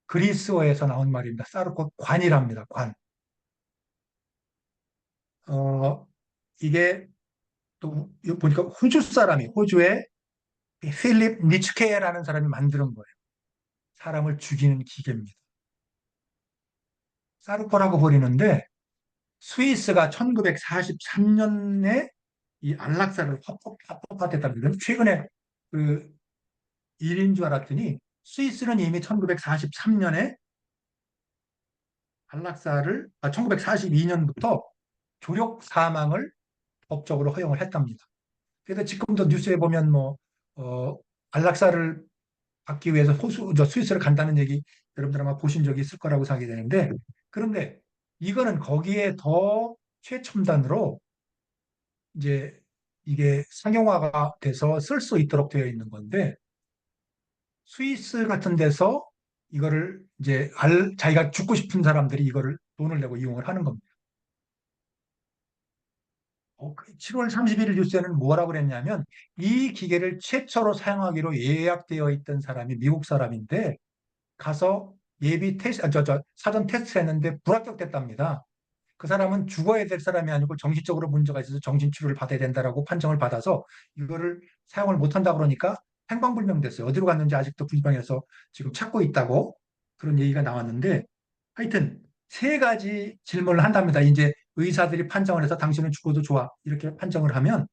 그리스어에서 나온 말입니다. 사르코 관이랍니다. 관. 어, 이게 또 보니까 호주 사람이 호주의 필립 니츠케라는 사람이 만드는 거예요. 사람을 죽이는 기계입니다. 사르코라고 부르는데 스위스가 1943년에 이 안락사를 합법화했답니다. 최근에 그 일인 줄 알았더니 스위스는 이미 1943년에 안락사를 1942년부터 조력 사망을 법적으로 허용을 했답니다. 그래서 지금도 뉴스에 보면 뭐 안락사를 받기 위해서 스위스를 간다는 얘기 여러분들 아마 보신 적이 있을 거라고 생각이 되는데 그런데 이거는 거기에 더 최첨단으로 이제 이게 상용화가 돼서 쓸 수 있도록 되어 있는 건데 스위스 같은 데서 이거를 이제 자기가 죽고 싶은 사람들이 이거를 돈을 내고 이용을 하는 겁니다. 7월 31일 뉴스에는 뭐라고 그랬냐면 이 기계를 최초로 사용하기로 예약되어 있던 사람이 미국 사람인데 가서 예비 테스트, 사전 테스트를 했는데 불합격됐답니다. 그 사람은 죽어야 될 사람이 아니고 정신적으로 문제가 있어서 정신치료를 받아야 된다라고 판정을 받아서 이거를 사용을 못한다 그러니까 행방불명됐어요. 어디로 갔는지 아직도 불명해서 지금 찾고 있다고 그런 얘기가 나왔는데 하여튼 세 가지 질문을 한답니다. 이제 의사들이 판정을 해서 당신은 죽어도 좋아 이렇게 판정을 하면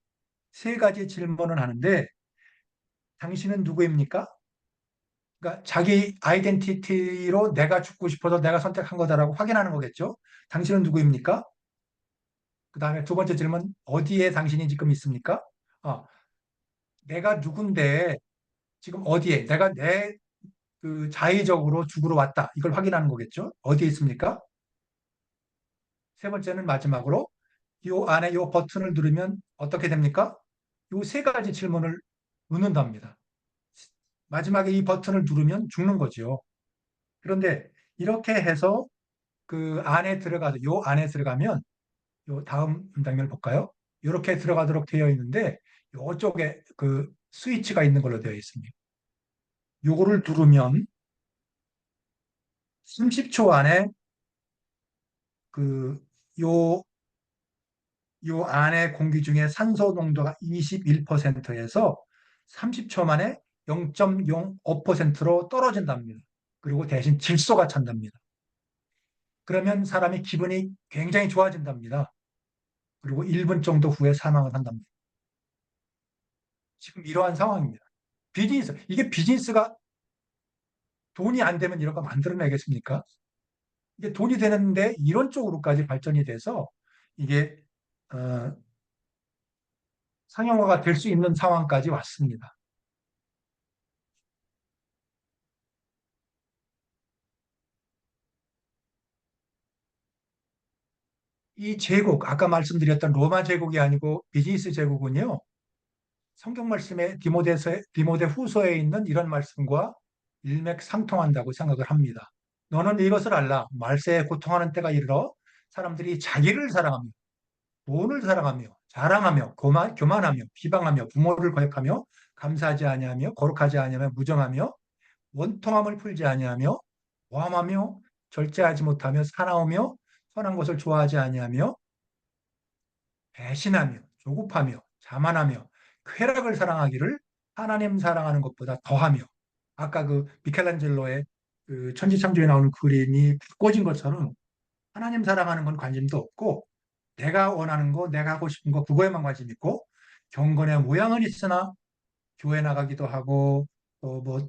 세 가지 질문을 하는데 당신은 누구입니까? 그러니까 자기 아이덴티티로 내가 죽고 싶어서 내가 선택한 거다라고 확인하는 거겠죠. 당신은 누구입니까? 그 다음에 두 번째 질문, 어디에 당신이 지금 있습니까? 아, 내가 누군데 지금 어디에 내가 내 그 자의적으로 죽으러 왔다. 이걸 확인하는 거겠죠. 어디에 있습니까? 세 번째는 마지막으로 이 안에 이 버튼을 누르면 어떻게 됩니까? 이 세 가지 질문을 묻는답니다. 마지막에 이 버튼을 누르면 죽는 거죠. 그런데 이렇게 해서 그 안에 들어가서 요 안에 들어가면 요 다음 장면을 볼까요? 이렇게 들어가도록 되어 있는데 요쪽에 그 스위치가 있는 걸로 되어 있습니다. 요거를 누르면 30초 안에 그 요 요 안에 공기 중에 산소 농도가 21%에서 30초 만에 0.05%로 떨어진답니다. 그리고 대신 질소가 찬답니다. 그러면 사람이 기분이 굉장히 좋아진답니다. 그리고 1분 정도 후에 사망을 한답니다. 지금 이러한 상황입니다. 이게 비즈니스가 돈이 안 되면 이런 거 만들어내겠습니까? 이게 돈이 되는데 이런 쪽으로까지 발전이 돼서 이게 어, 상용화가 될 수 있는 상황까지 왔습니다. 이 제국, 아까 말씀드렸던 로마 제국이 아니고 비즈니스 제국은요, 성경 말씀에 디모데 후서에 있는 이런 말씀과 일맥상통한다고 생각을 합니다. 너는 이것을 알라. 말세에 고통하는 때가 이르러 사람들이 자기를 사랑하며 돈을 사랑하며 자랑하며 교만하며 비방하며 부모를 거역하며 감사하지 아니하며 거룩하지 아니하며 무정하며 원통함을 풀지 아니하며 모함하며 절제하지 못하며 사나우며 선한 것을 좋아하지 아니하며 배신하며 조급하며 자만하며 쾌락을 사랑하기를 하나님 사랑하는 것보다 더하며 아까 그 미켈란젤로의 그 천지창조에 나오는 그림이 바꿔진 것처럼 하나님 사랑하는 건 관심도 없고 내가 원하는 거, 내가 하고 싶은 거 그거에만 관심 있고 경건의 모양은 있으나 교회 나가기도 하고 또뭐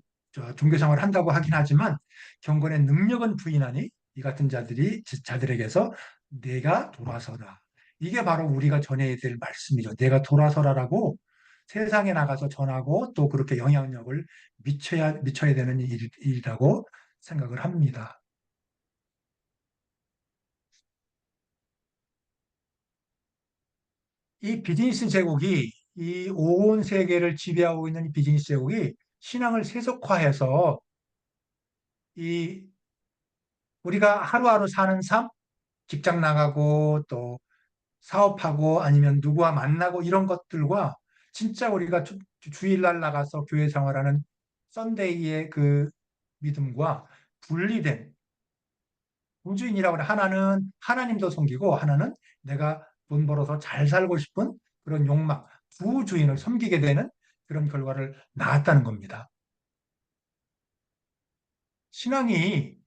종교 생활을 한다고 하긴 하지만 경건의 능력은 부인하니 이 같은 자들에게서 내가 돌아서라. 이게 바로 우리가 전해야 될 말씀이죠. 내가 돌아서라라고 세상에 나가서 전하고 또 그렇게 영향력을 미쳐야 되는 일이라고 생각을 합니다. 이 비즈니스 제국이 이 온 세계를 지배하고 있는 이 비즈니스 제국이 신앙을 세속화해서 이 우리가 하루하루 사는 삶, 직장 나가고 또 사업하고 아니면 누구와 만나고 이런 것들과 진짜 우리가 주일날 나가서 교회 생활하는 썬데이의 그 믿음과 분리된 우주인이라고 하는 하나는 하나님도 섬기고 하나는 내가 돈 벌어서 잘 살고 싶은 그런 욕망, 두 주인을 섬기게 되는 그런 결과를 낳았다는 겁니다. 신앙이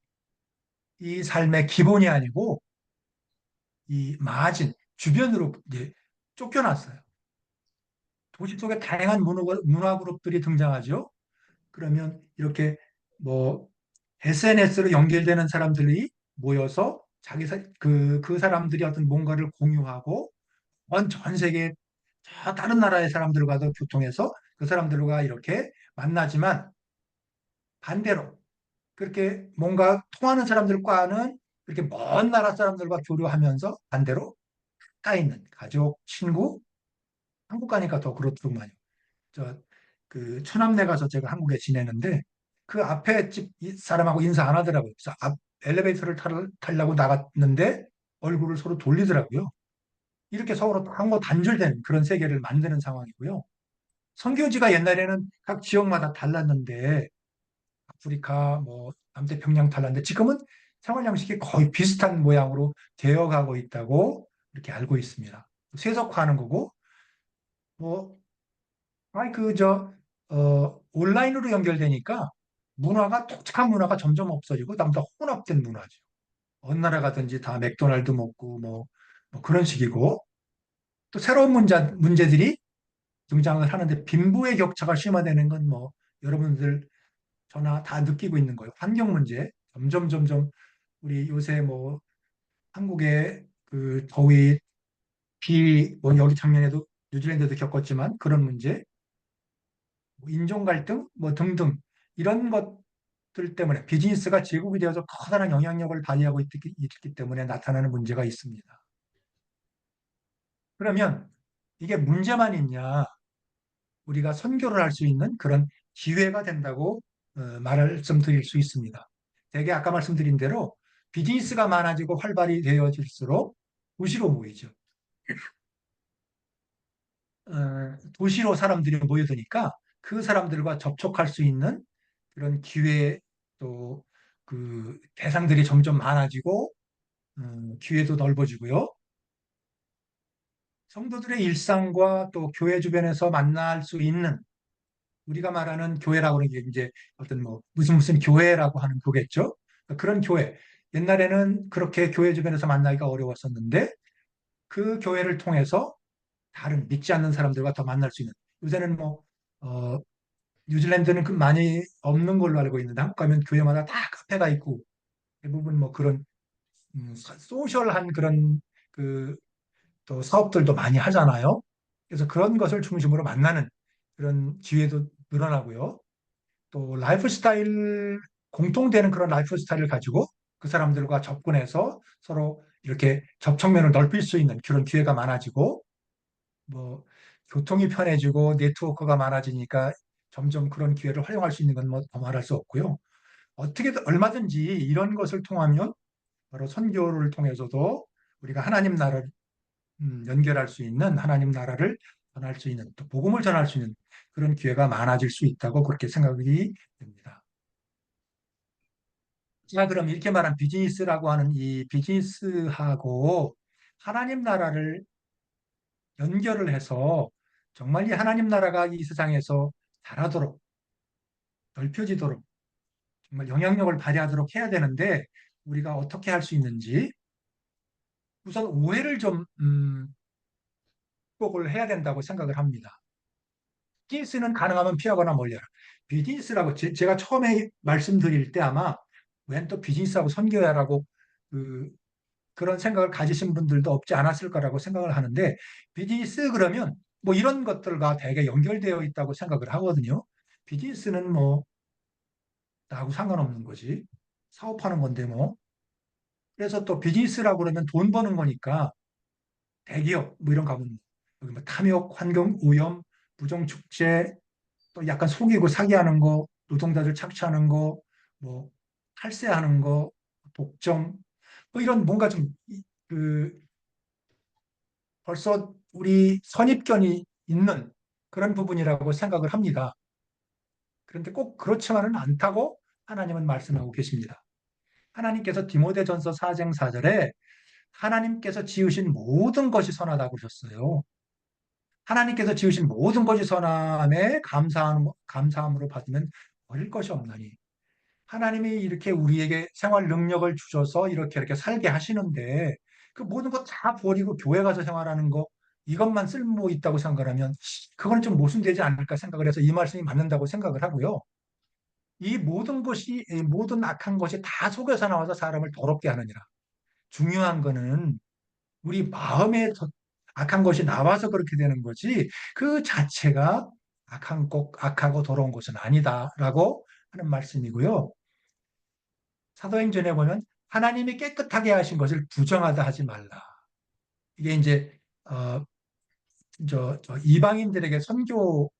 이 삶의 기본이 아니고 이 마진, 주변으로 이제 쫓겨났어요. 도시 속에 다양한 문화 그룹들이 등장하죠. 그러면 이렇게 뭐 SNS로 연결되는 사람들이 모여서 그 사람들이 어떤 뭔가를 공유하고 전 세계 저 다른 나라의 사람들과도 교통해서 그 사람들과 이렇게 만나지만 반대로 그렇게 뭔가 통하는 사람들과는 그렇게 먼 나라 사람들과 교류하면서 반대로 가까이 있는 가족, 친구, 한국 가니까 더 그렇더만요. 저 그 처남네 가서 제가 한국에 지내는데 그 앞에 집 사람하고 인사 안 하더라고요. 그래서 앞 엘리베이터를 타려고 나갔는데 얼굴을 서로 돌리더라고요. 이렇게 서로 상호 단절된 그런 세계를 만드는 상황이고요. 선교지가 옛날에는 각 지역마다 달랐는데 아프리카, 뭐 남태평양 달랐는데 지금은 생활 양식이 거의 비슷한 모양으로 되어가고 있다고 이렇게 알고 있습니다. 세속화하는 거고 뭐 아니 온라인으로 연결되니까 문화가 독특한 문화가 점점 없어지고 남다 혼합된 문화죠. 어느 나라 가든지 다 맥도날드 먹고 뭐 그런 식이고 또 새로운 문제들이 등장을 하는데 빈부의 격차가 심화되는 건 뭐 여러분들 저나 다 느끼고 있는 거예요. 환경 문제 점점 우리 요새 뭐 한국의 그 더위 비 여기 작년에도 뉴질랜드도 겪었지만 그런 문제 뭐 인종 갈등 뭐 등등 이런 것들 때문에 비즈니스가 제국이 되어서 커다란 영향력을 발휘하고 있기 때문에 나타나는 문제가 있습니다. 그러면 이게 문제만 있냐? 우리가 선교를 할 수 있는 그런 기회가 된다고 말씀드릴 수 있습니다. 대개 아까 말씀드린 대로 비즈니스가 많아지고 활발히 되어질수록 도시로 모이죠. 도시로 사람들이 모여드니까 그 사람들과 접촉할 수 있는 그런 기회 또 그 대상들이 점점 많아지고 기회도 넓어지고요. 성도들의 일상과 또 교회 주변에서 만날 수 있는 우리가 말하는 교회라고 하는 게 이제 어떤 뭐 무슨 교회라고 하는 거겠죠. 그런 교회. 옛날에는 그렇게 교회 주변에서 만나기가 어려웠었는데 그 교회를 통해서 다른 믿지 않는 사람들과 더 만날 수 있는 요새는 뭐 어, 뉴질랜드는 그 많이 없는 걸로 알고 있는데 한국 가면 교회마다 다 카페가 있고 대부분 뭐 그런 소셜한 그런 그 또 사업들도 많이 하잖아요. 그래서 그런 것을 중심으로 만나는 그런 기회도 늘어나고요. 또 라이프 스타일 공통되는 그런 라이프 스타일을 가지고 그 사람들과 접근해서 서로 이렇게 접촉면을 넓힐 수 있는 그런 기회가 많아지고 뭐 교통이 편해지고 네트워크가 많아지니까 점점 그런 기회를 활용할 수 있는 건 뭐 더 말할 수 없고요. 어떻게든 얼마든지 이런 것을 통하면 바로 선교를 통해서도 우리가 하나님 나라를 연결할 수 있는 하나님 나라를 전할 수 있는 또 복음을 전할 수 있는 그런 기회가 많아질 수 있다고 그렇게 생각이 됩니다. 자, 그럼 이렇게 말한 비즈니스라고 하는 이 비즈니스하고 하나님 나라를 연결을 해서 정말 이 하나님 나라가 이 세상에서 자라도록 넓혀지도록 정말 영향력을 발휘하도록 해야 되는데 우리가 어떻게 할 수 있는지 우선 오해를 좀 극복을 해야 된다고 생각을 합니다. 비즈니스는 가능하면 피하거나 멀려라. 비즈니스라고 제가 처음에 말씀드릴 때 아마 웬 또 비즈니스하고 선교야라고 그, 그런 생각을 가지신 분들도 없지 않았을 거라고 생각을 하는데 비즈니스 그러면 뭐 이런 것들과 되게 연결되어 있다고 생각을 하거든요. 비즈니스는 뭐 나하고 상관없는 거지. 사업하는 건데 뭐. 그래서 또 비즈니스라고 그러면 돈 버는 거니까 대기업 뭐 이런 거 가면 여기 뭐 탐욕, 환경 오염, 부정축제 또 약간 속이고 사기하는 거, 노동자들 착취하는 거, 뭐 탈세하는 거, 독점, 뭐 이런 뭔가 그 벌써 우리 선입견이 있는 그런 부분이라고 생각을 합니다. 그런데 꼭 그렇지만은 않다고 하나님은 말씀하고 계십니다. 하나님께서 디모데전서 4장 4절에 하나님께서 지으신 모든 것이 선하다고 그러셨어요. 하나님께서 지으신 모든 것이 선함에 감사함으로 받으면 버릴 것이 없나니. 하나님이 이렇게 우리에게 생활 능력을 주셔서 이렇게 살게 하시는데 그 모든 거 다 버리고 교회 가서 생활하는 거 이것만 쓸모 있다고 생각하면 그건 좀 모순되지 않을까 생각을 해서 이 말씀이 맞는다고 생각을 하고요. 이 모든 악한 것이 다 속에서 나와서 사람을 더럽게 하느니라. 중요한 거는 우리 마음에 악한 것이 나와서 그렇게 되는 거지 그 자체가 악하고 더러운 것은 아니다라고 하는 말씀이고요. 사도행전에 보면 하나님이 깨끗하게 하신 것을 부정하다 하지 말라. 이게 이제 어, 저 이방인들에게 선교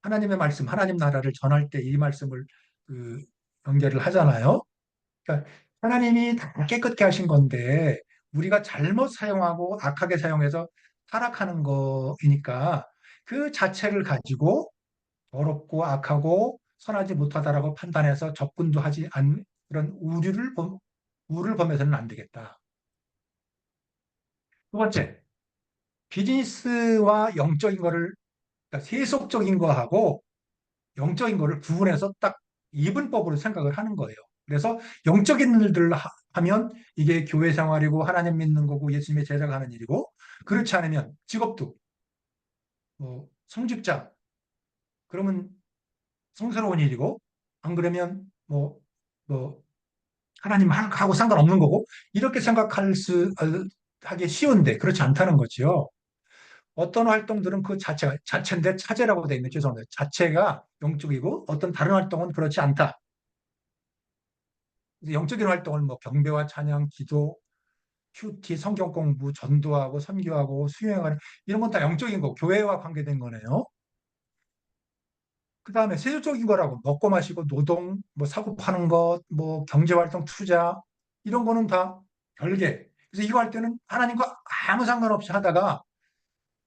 하나님의 말씀, 하나님 나라를 전할 때 이 말씀을 그 연결을 하잖아요. 그러니까 하나님이 다 깨끗게 하신 건데 우리가 잘못 사용하고 악하게 사용해서 타락하는 거이니까 그 자체를 가지고 더럽고 악하고 선하지 못하다라고 판단해서 접근도 하지 않는 그런 우를 범해서는 안 되겠다. 두 번째, 비즈니스와 영적인 거를 그러니까 세속적인 거하고 영적인 거를 구분해서 딱 이분법으로 생각을 하는 거예요. 그래서 영적인 일들을 하면 이게 교회 생활이고 하나님 믿는 거고 예수님의 제자가 하는 일이고 그렇지 않으면 직업도 뭐 성직자 그러면 성스러운 일이고 안 그러면 뭐 하나님하고 상관없는 거고 이렇게 생각할 수 하기 쉬운데 그렇지 않다는 거지요. 어떤 활동들은 그 자체인데 차제라고 되어 있는 죄송합니다. 자체가 영적이고 어떤 다른 활동은 그렇지 않다. 영적인 활동을 뭐 경배와 찬양, 기도, 큐티, 성경 공부, 전도하고 선교하고 수행하는 이런 건 다 영적인 거, 교회와 관계된 거네요. 그 다음에 세속적인 거라고 먹고 마시고 노동, 뭐 사고 파는 것, 뭐 경제활동, 투자 이런 거는 다 별개. 그래서 이거 할 때는 하나님과 아무 상관없이 하다가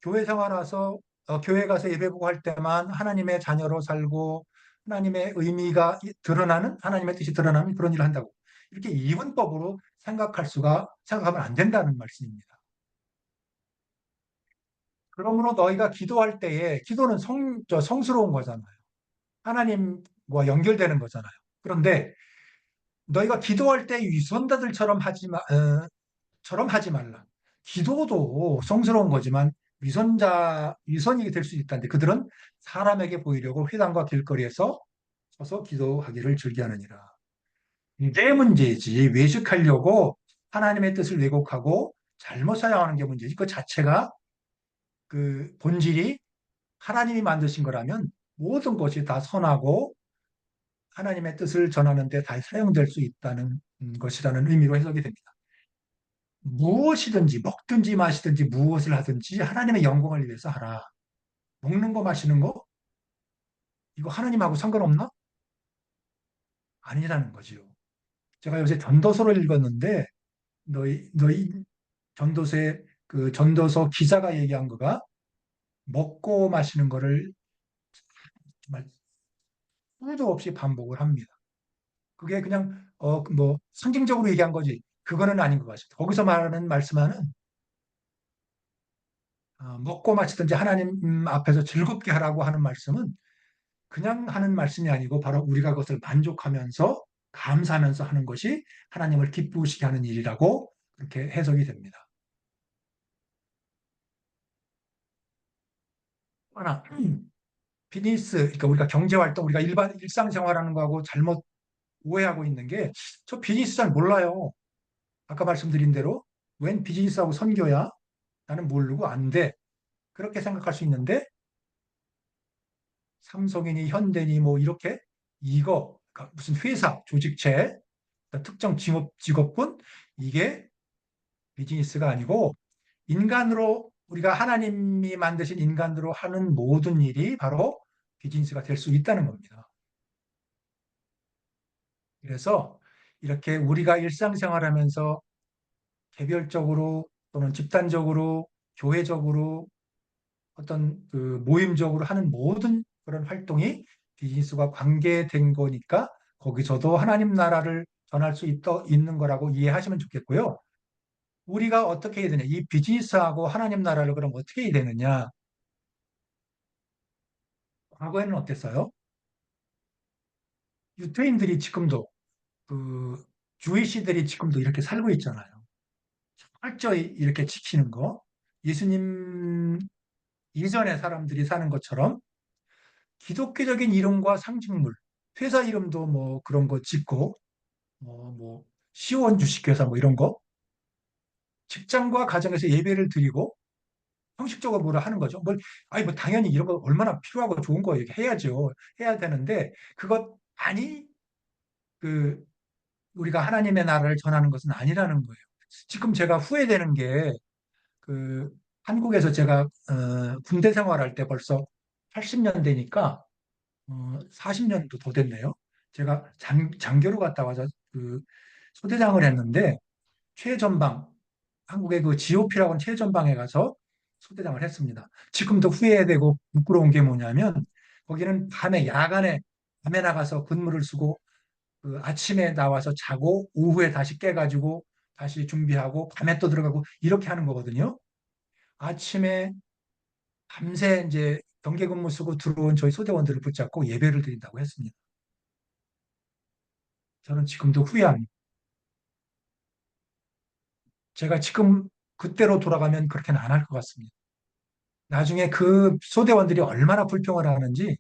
교회 생활 와서 교회 가서 예배 보고 할 때만 하나님의 자녀로 살고 하나님의 의미가 드러나는 하나님의 뜻이 드러나는 그런 일을 한다고. 이렇게 이분법으로 생각하면 안 된다는 말씀입니다. 그러므로 너희가 기도할 때에 기도는 성스러운 거잖아요. 하나님과 연결되는 거잖아요. 그런데 너희가 기도할 때 처럼 하지 말라. 기도도 성스러운 거지만 위선이 될 수 있다는데 그들은 사람에게 보이려고 회당과 길거리에서 서서 기도하기를 즐겨하느니라. 이게 문제지. 외식하려고 하나님의 뜻을 왜곡하고 잘못 사용하는 게 문제지. 그 자체가 그 본질이 하나님이 만드신 거라면 모든 것이 다 선하고 하나님의 뜻을 전하는 데 다 사용될 수 있다는 것이라는 의미로 해석이 됩니다. 무엇이든지 먹든지 마시든지 무엇을 하든지 하나님의 영광을 위해서 하라. 먹는 거 마시는 거 이거 하나님하고 상관없나? 아니라는 거지요. 제가 요새 전도서를 읽었는데 너희 전도서의 그 전도서 기자가 얘기한 거가 먹고 마시는 거를 정말 수도 없이 반복을 합니다. 그게 그냥 뭐 상징적으로 얘기한 거지. 그거는 아닌 것 같습니다. 거기서 말하는 말씀하는 먹고 마시든지 하나님 앞에서 즐겁게 하라고 하는 말씀은 그냥 하는 말씀이 아니고 바로 우리가 그것을 만족하면서 감사하면서 하는 것이 하나님을 기쁘시게 하는 일이라고 그렇게 해석이 됩니다. 하나, 비즈니스, 그러니까 우리가 경제활동, 우리가 일상생활하는 거하고 잘못 오해하고 있는 게 저 비즈니스 잘 몰라요. 아까 말씀드린 대로 웬 비즈니스하고 선교야? 나는 모르고 안 돼. 그렇게 생각할 수 있는데 삼성이니 현대니 뭐 이렇게 그러니까 무슨 회사, 조직체, 특정 직업군 이게 비즈니스가 아니고 우리가 하나님이 만드신 인간으로 하는 모든 일이 바로 비즈니스가 될 수 있다는 겁니다. 그래서 이렇게 우리가 일상생활하면서 개별적으로 또는 집단적으로 교회적으로 어떤 그 모임적으로 하는 모든 그런 활동이 비즈니스와 관계된 거니까 거기서도 하나님 나라를 전할 수 있는 거라고 이해하시면 좋겠고요. 우리가 어떻게 해야 되냐? 이 비즈니스하고 하나님 나라를 그럼 어떻게 해야 되느냐? 과거에는 어땠어요? 유태인들이 지금도 그 주이시들이 지금도 이렇게 살고 있잖아요. 철저히 이렇게 지키는 거. 예수님 이전의 사람들이 사는 것처럼 기독교적인 이름과 상징물, 회사 이름도 뭐 그런 거 짓고, 뭐 시원 주식회사 뭐 이런 거, 직장과 가정에서 예배를 드리고 형식적으로 뭐라 하는 거죠. 아니 뭐 당연히 이런 거 얼마나 필요하고 좋은 거 이렇게 해야죠. 해야 되는데 그것 아니 그 우리가 하나님의 나라를 전하는 것은 아니라는 거예요. 지금 제가 후회되는 게 그 한국에서 제가 군대 생활할 때 벌써 80년대니까 40년도 더 됐네요. 제가 장교로 갔다 와서 그 소대장을 했는데 최전방 한국의 그 GOP라고 하는 최전방에 가서 소대장을 했습니다. 지금도 후회되고 부끄러운 게 뭐냐면 거기는 야간에 밤에 나가서 근무를 쓰고 그 아침에 나와서 자고 오후에 다시 깨가지고 다시 준비하고 밤에 또 들어가고 이렇게 하는 거거든요. 아침에 밤새 이제 경계 근무 쓰고 들어온 저희 소대원들을 붙잡고 예배를 드린다고 했습니다. 저는 지금도 후회합니다. 제가 지금 그때로 돌아가면 그렇게는 안 할 것 같습니다. 나중에 그 소대원들이 얼마나 불평을 하는지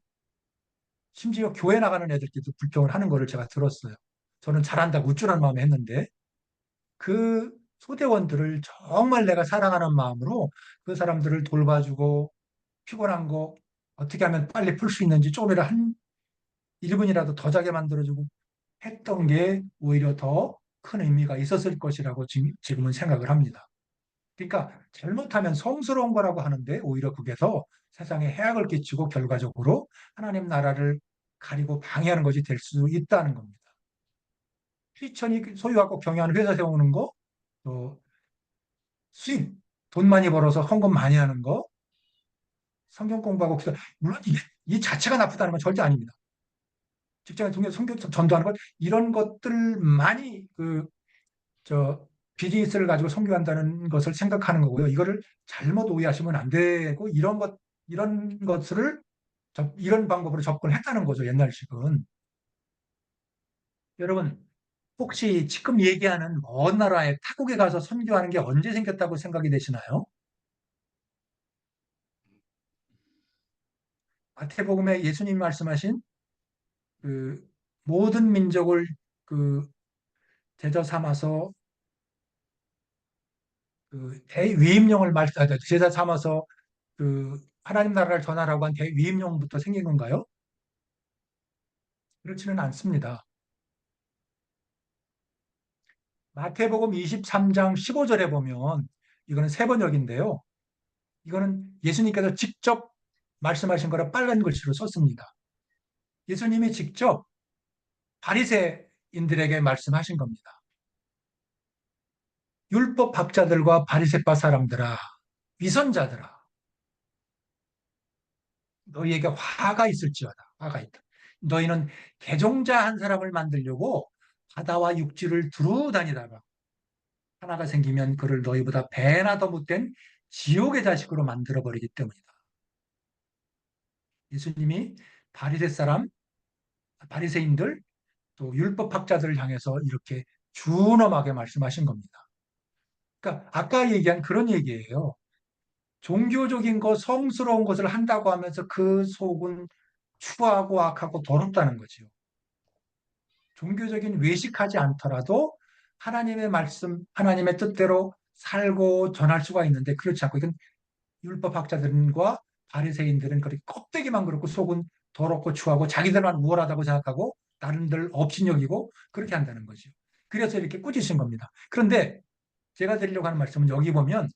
심지어 교회 나가는 애들끼리도 불평을 하는 거를 제가 들었어요. 저는 잘한다고 우쭐한 마음에 했는데 그 소대원들을 정말 내가 사랑하는 마음으로 그 사람들을 돌봐주고 피곤한 거 어떻게 하면 빨리 풀 수 있는지 조금이라도 한 1분이라도 더 자게 만들어주고 했던 게 오히려 더 큰 의미가 있었을 것이라고 지금은 생각을 합니다. 그러니까 잘못하면 성스러운 거라고 하는데 오히려 그게 더 세상에 해악을 끼치고 결과적으로 하나님 나라를 가리고 방해하는 것이 될 수 있다는 겁니다. 휘천이 소유하고 경영하는 회사 세우는 거, 또 수입, 돈 많이 벌어서 헌금 많이 하는 거, 성경 공부하고 물론 이 자체가 나쁘다는 건 절대 아닙니다. 직장에 통해서 성경 전도하는 것 이런 것들만이 저 비즈니스를 가지고 선교한다는 것을 생각하는 거고요. 이거를 잘못 오해하시면 안 되고 이런 것을 이런 방법으로 접근했다는 거죠. 옛날식은. 여러분 혹시 지금 얘기하는 먼 나라에 타국에 가서 선교하는 게 언제 생겼다고 생각이 되시나요? 마태복음에 예수님이 말씀하신 그 모든 민족을 그 제자 삼아서 그 대위임령을 제자 삼아서 그 하나님 나라를 전하라고 한 대위임령부터 생긴 건가요? 그렇지는 않습니다. 마태복음 23장 15절에 보면 이거는 세 번역인데요. 이거는 예수님께서 직접 말씀하신 거라 빨간 글씨로 썼습니다. 예수님이 직접 바리새인들에게 말씀하신 겁니다. 율법 학자들과 바리새파 사람들아, 위선자들아, 너희에게 화가 있을지어다. 화가 있다. 너희는 개종자 한 사람을 만들려고 바다와 육지를 두루 다니다가 하나가 생기면 그를 너희보다 배나 더 못된 지옥의 자식으로 만들어 버리기 때문이다. 예수님이 바리새 사람, 바리새인들 또 율법학자들을 향해서 이렇게 준엄하게 말씀하신 겁니다. 그러니까 아까 얘기한 그런 얘기예요. 종교적인 거, 성스러운 것을 한다고 하면서 그 속은 추하고 악하고 더럽다는 거죠. 종교적인 외식하지 않더라도 하나님의 말씀, 하나님의 뜻대로 살고 전할 수가 있는데 그렇지 않고 이건 율법학자들과 바리새인들은 그렇게 껍데기만 그렇고 속은 더럽고 추하고 자기들만 우월하다고 생각하고 나름들 업신여기고 그렇게 한다는 거죠. 그래서 이렇게 꾸짖으신 겁니다. 그런데 제가 드리려고 하는 말씀은 여기 보면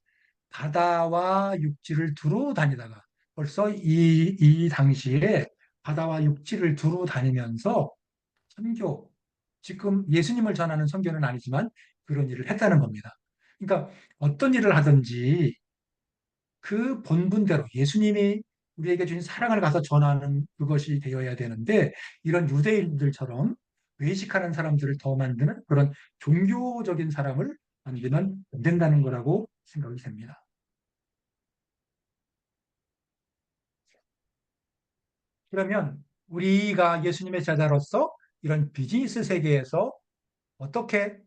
바다와 육지를 두루 다니다가 벌써 이 당시에 바다와 육지를 두루 다니면서 선교, 지금 예수님을 전하는 선교는 아니지만 그런 일을 했다는 겁니다. 그러니까 어떤 일을 하든지 그 본분대로 예수님이 우리에게 주신 사랑을 가서 전하는 그것이 되어야 되는데 이런 유대인들처럼 외식하는 사람들을 더 만드는 그런 종교적인 사람을 만들면 안 된다는 거라고 생각이 됩니다. 그러면 우리가 예수님의 제자로서 이런 비즈니스 세계에서 어떻게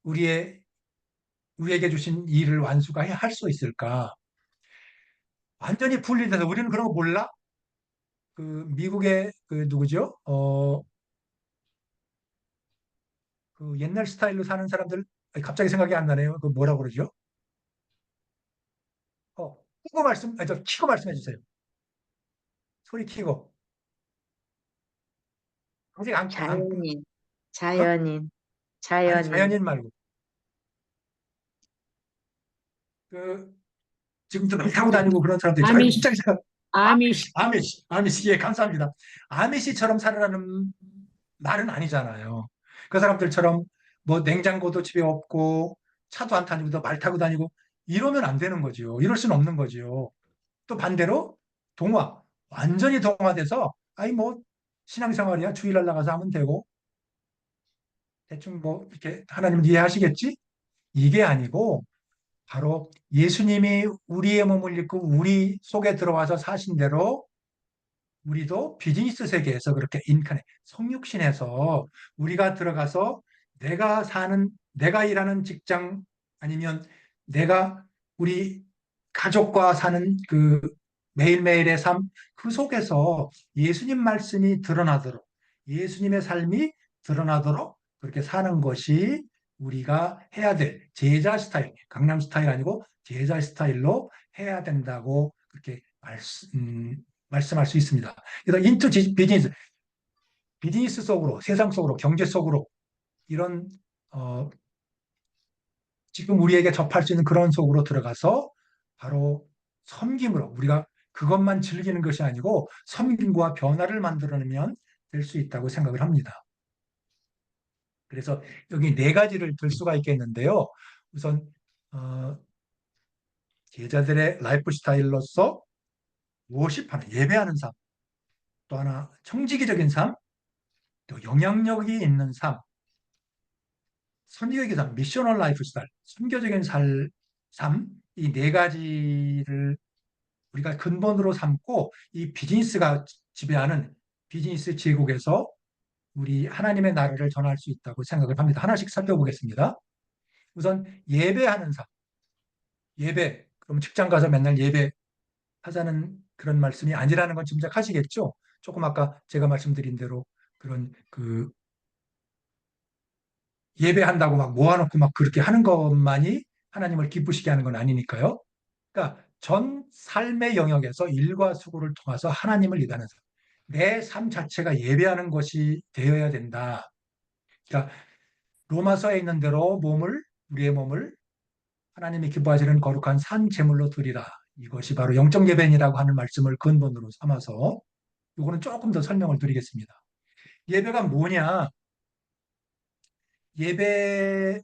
우리에게 주신 일을 완수가 할 수 있을까? 완전히 분리돼서 우리는 그런 거 몰라? 미국의 누구죠? 그 옛날 스타일로 사는 사람들 아니, 갑자기 생각이 안 나네요. 그 뭐라고 그러죠? 키고 저 키고 말씀해 주세요. 소리 키고. 아직 자연인, 어? 자연인, 아니 자연인. 자연인 말고 그 지금도 말 타고 다니고 그런 사람들이 아미시, 갑자기 생각. 아미시. 아미시, 예, 감사합니다. 아미시처럼 살아라는 말은 아니잖아요. 그 사람들처럼 뭐 냉장고도 집에 없고 차도 안 타니고 말 타고 다니고 이러면 안 되는 거죠. 이럴 수는 없는 거죠. 또 반대로 동화, 완전히 동화돼서 아니 뭐 신앙생활이야 주일날 나가서 하면 되고 대충 뭐 이렇게 하나님 이해하시겠지? 이게 아니고 바로 예수님이 우리의 몸을 입고 우리 속에 들어와서 사신 대로 우리도 비즈니스 세계에서 그렇게 성육신에서 우리가 들어가서 내가 일하는 직장 아니면 내가 우리 가족과 사는 그 매일매일의 삶, 그 속에서 예수님 말씀이 드러나도록, 예수님의 삶이 드러나도록 그렇게 사는 것이 우리가 해야 될 제자 스타일, 강남 스타일 아니고 제자 스타일로 해야 된다고 그렇게 말씀할 수 있습니다. 그래서 비즈니스 속으로, 세상 속으로, 경제 속으로 이런 어, 지금 우리에게 접할 수 있는 그런 속으로 들어가서 바로 섬김으로 우리가 그것만 즐기는 것이 아니고 섬김과 변화를 만들어내면 될 수 있다고 생각을 합니다. 그래서 여기 네 가지를 들 수가 있겠는데요. 우선 어, 제자들의 라이프 스타일로서 워십하는 예배하는 삶, 또 하나 청지기적인 삶, 또 영향력이 있는 삶, 선지적인 삶, 미셔널 라이프 스타일, 선교적인 삶, 이 네 가지를 우리가 근본으로 삼고 이 비즈니스가 지배하는 비즈니스 제국에서 우리 하나님의 나라를 전할 수 있다고 생각을 합니다. 하나씩 살펴보겠습니다. 우선 예배하는 삶. 예배. 그럼 직장 가서 맨날 예배하자는 그런 말씀이 아니라는 건 짐작하시겠죠? 조금 아까 제가 말씀드린 대로 그런 예배한다고 막 모아놓고 막 그렇게 하는 것만이 하나님을 기쁘시게 하는 건 아니니까요. 그러니까 전 삶의 영역에서 일과 수고를 통해서 하나님을 일하는 삶. 내 삶 자체가 예배하는 것이 되어야 된다. 그러니까 로마서에 있는 대로 우리의 몸을 하나님이 기뻐하시는 거룩한 산 제물로 드리라. 이것이 바로 영적 예배니라고 하는 말씀을 근본으로 삼아서 이거는 조금 더 설명을 드리겠습니다. 예배가 뭐냐? 예배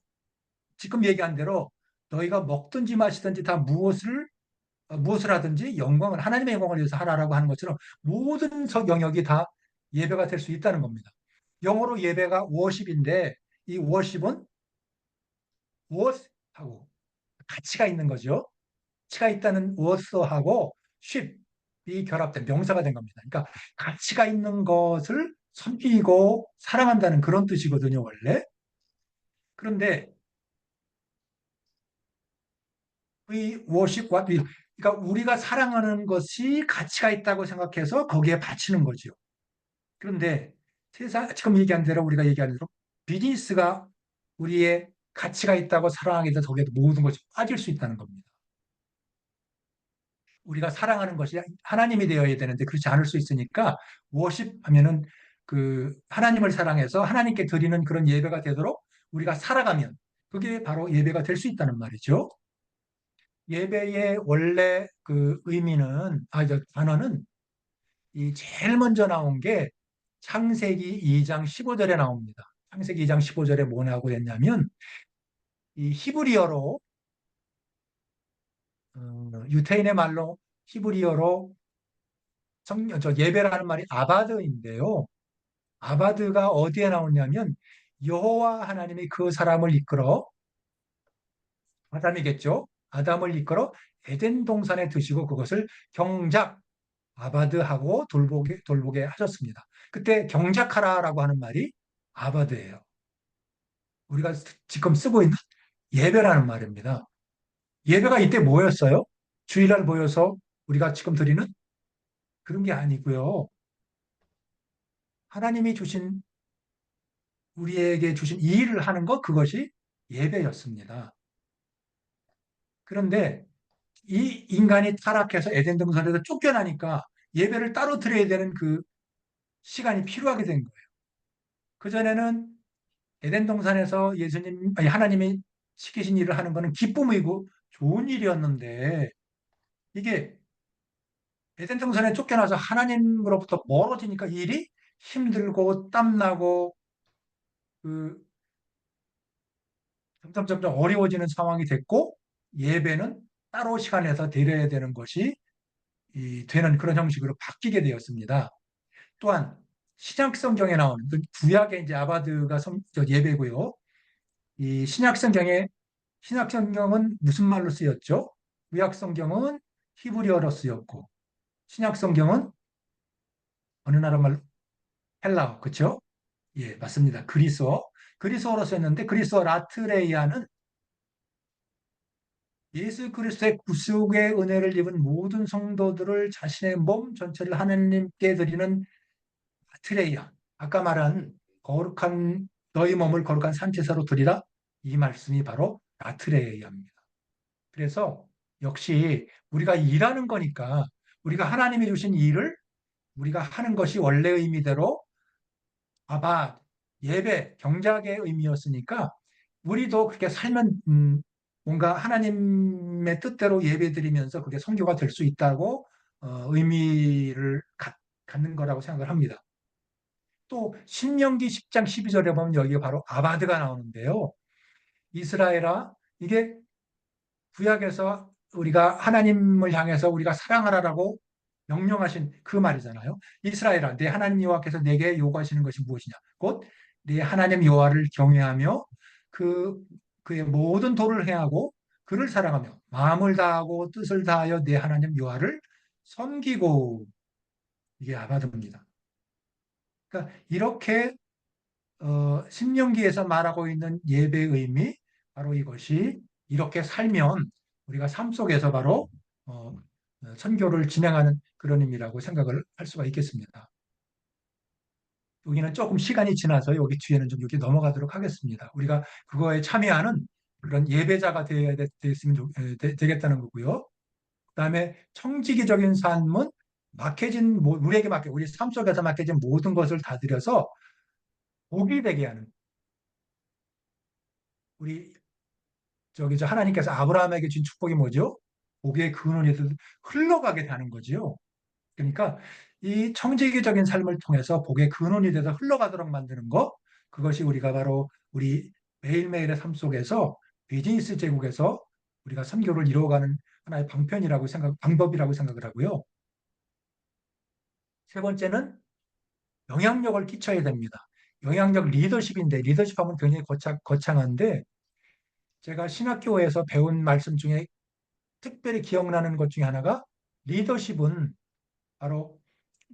지금 얘기한 대로 너희가 먹든지 마시든지 다 무엇을 하든지 영광을 하나님의 영광을 위해서 하라라고 하는 것처럼 모든 영역이 다 예배가 될 수 있다는 겁니다. 영어로 예배가 worship인데 이 worship은 worth하고 가치가 있는 거죠. 가치가 있다는 worth하고 ship이 결합된 명사가 된 겁니다. 그러니까 가치가 있는 것을 섬기고 사랑한다는 그런 뜻이거든요, 원래. 그런데 이 worship과 그러니까 우리가 사랑하는 것이 가치가 있다고 생각해서 거기에 바치는 거죠. 그런데 지금 얘기한 대로 우리가 얘기한 대로 비즈니스가 우리의 가치가 있다고 사랑하게 돼서 거기에 모든 것이 빠질 수 있다는 겁니다. 우리가 사랑하는 것이 하나님이 되어야 되는데 그렇지 않을 수 있으니까 워십 하면은 하나님을 사랑해서 하나님께 드리는 그런 예배가 되도록 우리가 살아가면 그게 바로 예배가 될 수 있다는 말이죠. 예배의 원래 단어는 이 제일 먼저 나온 게 창세기 2장 15절에 나옵니다. 창세기 2장 15절에 뭐라고 했냐면 이 히브리어로 유태인의 말로 히브리어로 예배라는 말이 아바드인데요. 아바드가 어디에 나오냐면 여호와 하나님이 그 사람을 이끌어 아담이겠죠. 아담을 이끌어 에덴 동산에 드시고 그것을 경작 아바드하고 돌보게 하셨습니다. 그때 경작하라라고 하는 말이 아바드예요. 우리가 지금 쓰고 있는 예배라는 말입니다. 예배가 이때 뭐였어요? 주일날 모여서 우리가 지금 드리는 그런 게 아니고요. 하나님이 주신 우리에게 주신 이 일을 하는 것 그것이 예배였습니다. 그런데 이 인간이 타락해서 에덴 동산에서 쫓겨나니까 예배를 따로 드려야 되는 그 시간이 필요하게 된 거예요. 그전에는 에덴 동산에서 아니, 하나님이 시키신 일을 하는 것은 기쁨이고 좋은 일이었는데 이게 에덴 동산에 쫓겨나서 하나님으로부터 멀어지니까 일이 힘들고 땀나고 그 점점 어려워지는 상황이 됐고 예배는 따로 시간에서 드려야 되는 것이 되는 그런 형식으로 바뀌게 되었습니다. 또한 신약 성경에 나오는 그 구약의 이제 아바드가 예배고요. 이 신약 성경은 무슨 말로 쓰였죠? 구약 성경은 히브리어로 쓰였고 신약 성경은 어느 나라 말로 헬라어 그렇죠? 예, 맞습니다. 그리스어로 썼는데 그리스어 라트레이아는 예수 그리스도의 구속의 은혜를 입은 모든 성도들을 자신의 몸 전체를 하나님께 드리는 라트레이아. 아까 말한 거룩한 너희 몸을 거룩한 산제사로 드리라. 이 말씀이 바로 라트레이아입니다. 그래서 역시 우리가 일하는 거니까 우리가 하나님이 주신 일을 우리가 하는 것이 원래 의미대로 아바, 예배, 경작의 의미였으니까 우리도 그렇게 살면 뭔가 하나님의 뜻대로 예배드리면서 그게 선교가 될 수 있다고 의미를 갖는 거라고 생각을 합니다. 또 신명기 10장 12절에 보면 여기가 바로 아바드가 나오는데요. 이스라엘아 이게 구약에서 우리가 하나님을 향해서 우리가 사랑하라라고 명령하신 그 말이잖아요. 이스라엘아, 내 하나님 여호와께서 내게 요구하시는 것이 무엇이냐? 곧 내 하나님 여호와를 경외하며 그 그의 모든 도를 행하고 그를 사랑하며 마음을 다하고 뜻을 다하여 내 하나님 여호와를 섬기고 이게 아바드입니다. 그러니까 이렇게 신명기에서 말하고 있는 예배의 의미 바로 이것이 이렇게 살면 우리가 삶 속에서 바로 어, 선교를 진행하는 그런 의미라고 생각을 할 수가 있겠습니다. 여기는 조금 시간이 지나서 여기 뒤에는 좀 여기 넘어가도록 하겠습니다. 우리가 그거에 참여하는 그런 예배자가 되겠다는 거고요. 그다음에 청지기적인 삶은 우리에게 맡겨 우리 삶 속에서 맡겨진 모든 것을 다 들여서 복이 되게 하는 우리 저 하나님께서 아브라함에게 준 축복이 뭐죠? 복의 근원에서 흘러가게 되는 거지요. 그러니까 이 청지기적인 삶을 통해서 복의 근원이 돼서 흘러가도록 만드는 것, 그것이 우리가 바로 우리 매일매일의 삶 속에서 비즈니스 제국에서 우리가 선교를 이루어가는 하나의 방법이라고 생각을 하고요. 세 번째는 영향력을 끼쳐야 됩니다. 영향력 리더십인데 리더십하면 굉장히 거창한데 제가 신학교에서 배운 말씀 중에 특별히 기억나는 것 중에 하나가 리더십은 바로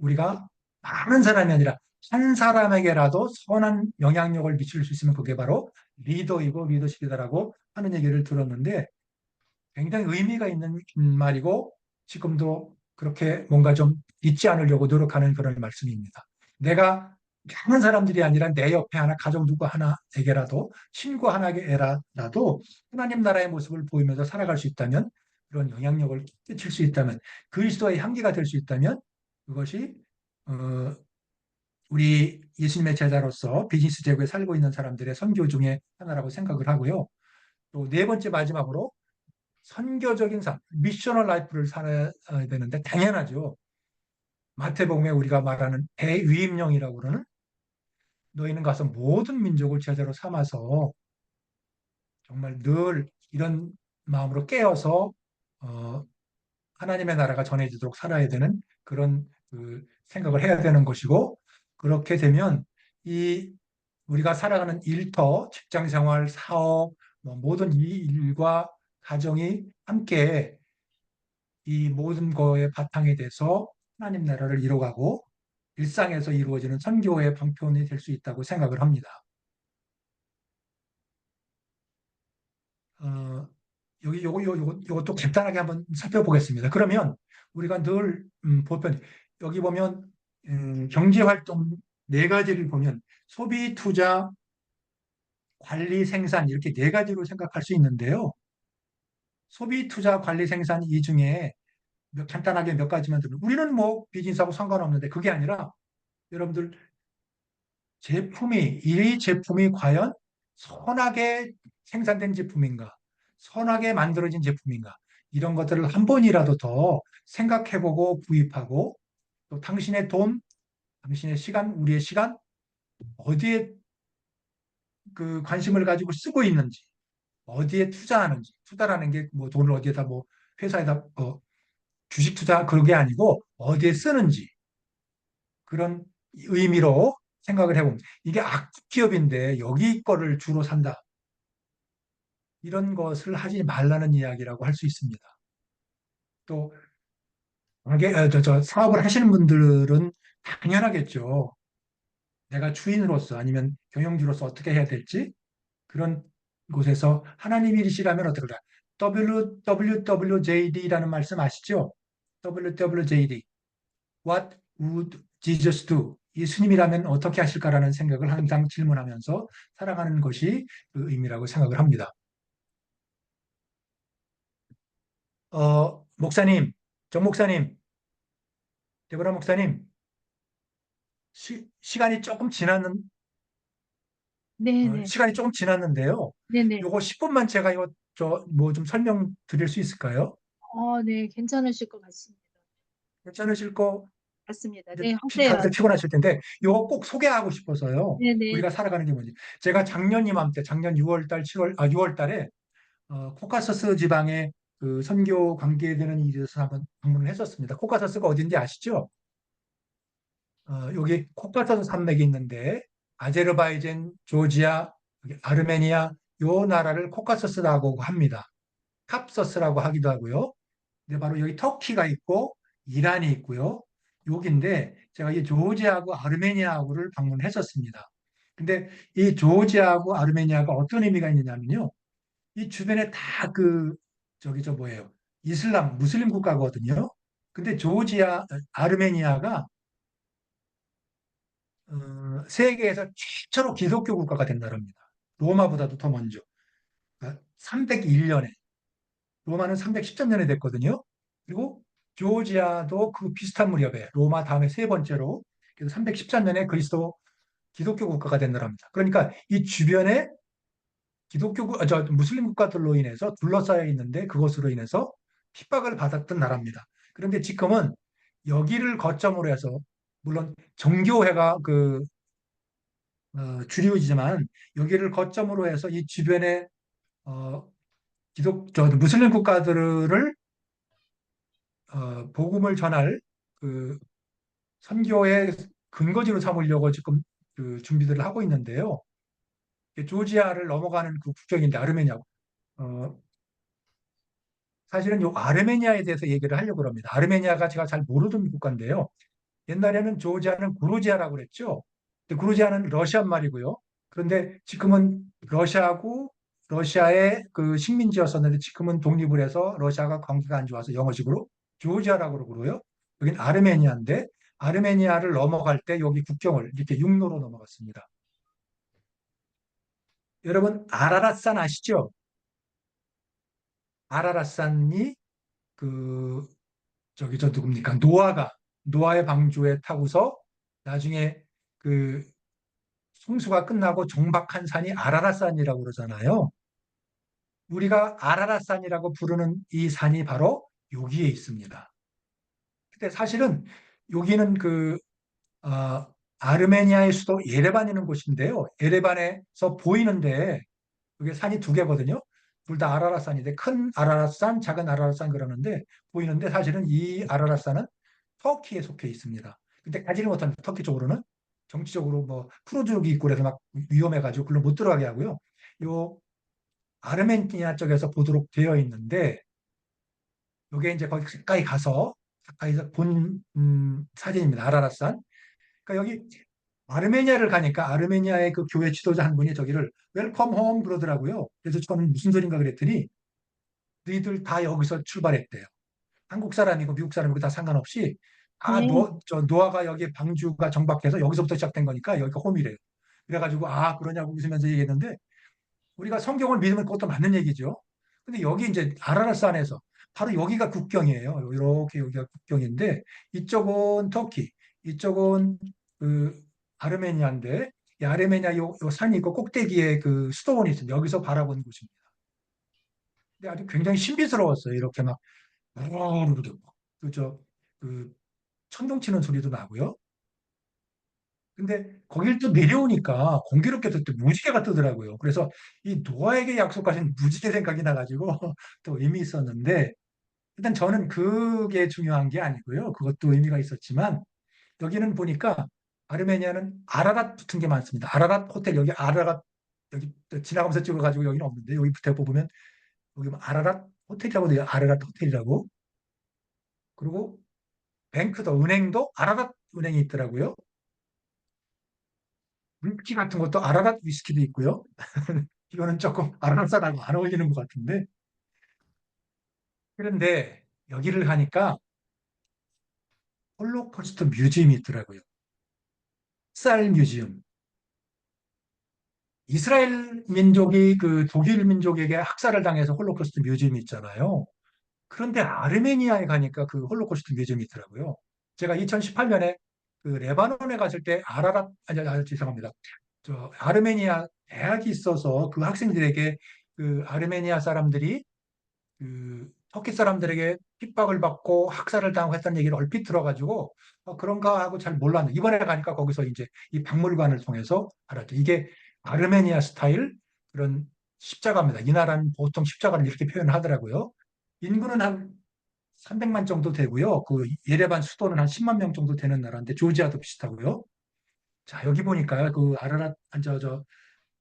우리가 많은 사람이 아니라 한 사람에게라도 선한 영향력을 미칠 수 있으면 그게 바로 리더이고 리더십이다라고 하는 얘기를 들었는데 굉장히 의미가 있는 말이고 지금도 그렇게 뭔가 좀 잊지 않으려고 노력하는 그런 말씀입니다. 내가 많은 사람들이 아니라 내 옆에 하나, 가족 누구 하나에게라도, 친구 하나에게라도 하나님 나라의 모습을 보이면서 살아갈 수 있다면, 그런 영향력을 끼칠 수 있다면, 그리스도의 향기가 될 수 있다면, 그것이 우리 예수님의 제자로서 비즈니스 제국에 살고 있는 사람들의 선교 중에 하나라고 생각을 하고요. 또 네 번째 마지막으로 선교적인 삶, 미셔널 라이프를 살아야 되는데 당연하죠. 마태복음에 우리가 말하는 대위임령이라고 그러는 너희는 가서 모든 민족을 제자로 삼아서 정말 늘 이런 마음으로 깨어서 어, 하나님의 나라가 전해지도록 살아야 되는 그런 그 생각을 해야 되는 것이고, 그렇게 되면 이 우리가 살아가는 일터, 직장 생활, 사업, 뭐 모든 이 일과 가정이 함께 이 모든 거에 바탕이 돼서 하나님 나라를 이루어가고 일상에서 이루어지는 선교의 방편이 될 수 있다고 생각을 합니다. 어, 여기 요것도 간단하게 한번 살펴보겠습니다. 그러면 우리가 늘 보편 여기 보면 경제 활동 네 가지를 보면 소비, 투자, 관리, 생산 이렇게 네 가지로 생각할 수 있는데요. 소비, 투자, 관리, 생산 이 중에 간단하게 몇 가지만 들면 우리는 뭐 비즈니스하고 상관없는데 그게 아니라 여러분들 이 제품이 과연 선하게 생산된 제품인가, 선하게 만들어진 제품인가, 이런 것들을 한 번이라도 더 생각해보고 구입하고 또 당신의 돈, 당신의 시간, 우리의 시간, 어디에 그 관심을 가지고 쓰고 있는지, 어디에 투자하는지, 투자라는 게 뭐 돈을 어디에다 뭐 회사에다 주식 투자 그런 게 아니고 어디에 쓰는지 그런 의미로 생각을 해봅니다. 이게 악국 기업인데 여기 거를 주로 산다. 이런 것을 하지 말라는 이야기라고 할 수 있습니다. 또 사업을 하시는 분들은 당연하겠죠. 내가 주인으로서 아니면 경영주로서 어떻게 해야 될지 그런 곳에서 하나님 일이시라면 어떨까? WWJD라는 말씀 아시죠? WWJD. What would Jesus do? 예수님이라면 어떻게 하실까라는 생각을 항상 질문하면서 살아가는 것이 그 의미라고 생각을 합니다. 목사님, 정 목사님, 데보라 목사님, 시간이 조금 지났는, 네네. 시간이 조금 지났는데요. 네네. 요거 10분만 제가 이거 뭐 좀 설명드릴 수 있을까요? 네. 괜찮으실 것 같습니다. 괜찮으실 거 맞습니다. 이제 네. 하세요. 다들 피곤하실 텐데 요거 꼭 소개하고 싶어서요. 네네. 우리가 살아가는 게 뭔지. 제가 작년 이맘때, 작년 6월 달, 6월 달에 코카서스 지방에 그 선교 관계되는 일에서 한번 방문을 했었습니다. 코카서스가 어딘지 아시죠? 여기 코카서스 산맥이 있는데 아제르바이잔, 조지아, 여기 아르메니아 요 나라를 코카서스라고 합니다. 캅서스라고 하기도 하고요. 근데 바로 여기 터키가 있고 이란이 있고요. 여기인데 제가 이 조지아하고 아르메니아하고를 방문했었습니다. 근데 이 조지아하고 아르메니아가 어떤 의미가 있느냐면요. 이 주변에 다 뭐예요? 무슬림 국가거든요. 근데 아르메니아가 세계에서 최초로 기독교 국가가 된 나라입니다. 로마보다도 더 먼저. 301년에. 로마는 313년에 됐거든요. 그리고 조지아도 그 비슷한 무렵에 로마 다음에 세 번째로 그래서 313년에 기독교 국가가 된 나라입니다. 그러니까 이 주변에 무슬림 국가들로 인해서 둘러싸여 있는데 그것으로 인해서 핍박을 받았던 나라입니다. 그런데 지금은 여기를 거점으로 해서 물론 정교회가 주류이지만 여기를 거점으로 해서 이 주변의 어, 무슬림 국가들을 복음을 전할 그 선교의 근거지로 삼으려고 지금 그 준비들을 하고 있는데요. 조지아를 넘어가는 그 국경인데 아르메니아. 어, 사실은 요 아르메니아에 대해서 얘기를 하려고 합니다. 아르메니아가 제가 잘 모르던 국가인데요. 옛날에는 조지아는 구루지아라고 그랬죠. 근데 구루지아는 러시아 말이고요. 그런데 지금은 러시아의 그 식민지였었는데 지금은 독립을 해서 러시아가 관계가 안 좋아서 영어식으로 조지아라고 그러고요. 여긴 아르메니아인데 아르메니아를 넘어갈 때 여기 국경을 이렇게 육로로 넘어갔습니다. 여러분 아라랏산 아시죠? 아라랏산이 그 누굽니까? 노아의 방주에 타고서 나중에 그 홍수가 끝나고 정박한 산이 아라랏산이라고 그러잖아요. 우리가 아라랏산이라고 부르는 이 산이 바로 여기에 있습니다. 근데 사실은 여기는 어, 아르메니아의 수도 예레반이라는 곳인데요. 예레반에서 보이는데 그게 산이 두 개거든요. 둘 다 아라рат산인데 큰 아라рат산, 작은 아라рат산 그러는데 보이는데 사실은 이 아라рат산은 터키에 속해 있습니다. 근데 가지를 못합니다. 터키 쪽으로는 정치적으로 뭐 쿠르드족이 있고 그래서 막 위험해가지고 글로 못 들어가게 하고요. 요 아르메니아 쪽에서 보도록 되어 있는데 요게 이제 거기 가까이서 본 사진입니다. 아라рат산. 그러니까 여기 아르메니아를 가니까 아르메니아의 그 교회 지도자 한 분이 저기를 웰컴 홈 그러더라고요. 그래서 저는 무슨 소린가 그랬더니 너희들 다 여기서 출발했대요. 한국 사람이고 미국 사람이고 다 상관없이 네. 노아가 여기 방주가 정박해서 여기서부터 시작된 거니까 여기가 홈이래요. 그래가지고 그러냐고 웃으면서 얘기했는데 우리가 성경을 믿으면 그것도 맞는 얘기죠. 근데 여기 이제 아라라산에서 바로 여기가 국경이에요. 이렇게 여기가 국경인데 이쪽은 터키, 이쪽은 그 아르메니아인데 이 아르메니아 요 산이 있고 꼭대기에 그 수도원이 있습니다. 여기서 바라보는 곳입니다. 근데 아주 굉장히 신비스러웠어요. 이렇게 막 이렇게 그저 그 천둥 치는 소리도 나고요. 근데 거길 또 내려오니까 공교롭게도 또 무지개가 뜨더라고요. 그래서 이 노아에게 약속하신 무지개 생각이 나가지고 또 의미 있었는데 일단 저는 그게 중요한 게 아니고요. 그것도 의미가 있었지만 여기는 보니까 아르메니아는 아라랏 붙은 게 많습니다. 아라랏 호텔 여기 아라랏 여기 또 지나가면서 찍어가지고 여기는 없는데 여기 붙어 보면 여기 뭐 아라랏 호텔이라고 돼요. 아라랏 호텔이라고. 그리고 뱅크도 은행도 아라랏 은행이 있더라고요. 위스키 같은 것도 아라랏 위스키도 있고요. 이거는 조금 아라랏산하고 안 어울리는 것 같은데. 그런데 여기를 가니까 홀로코스트 뮤지엄이 있더라고요. 쌀 뮤지엄. 이스라엘 민족이 그 독일 민족에게 학살을 당해서 홀로코스트 뮤지엄이 있잖아요. 그런데 아르메니아에 가니까 그 홀로코스트 뮤지엄이 있더라고요. 제가 2018년에 그 레바논에 갔을 때 죄송합니다. 저 아르메니아 대학이 있어서 그 학생들에게 그 아르메니아 사람들이 그 터키 사람들에게 핍박을 받고 학살을 당하고 했다는 얘기를 얼핏 들어가지고 그런가 하고 잘 몰랐는데 이번에 가니까 거기서 이제 이 박물관을 통해서 알았죠. 이게 아르메니아 스타일 그런 십자가입니다. 이 나라는 보통 십자가를 이렇게 표현하더라고요. 인구는 한 300만 정도 되고요. 그 예레반 수도는 한 10만 명 정도 되는 나라인데 조지아도 비슷하고요. 자, 여기 보니까 그 아라랏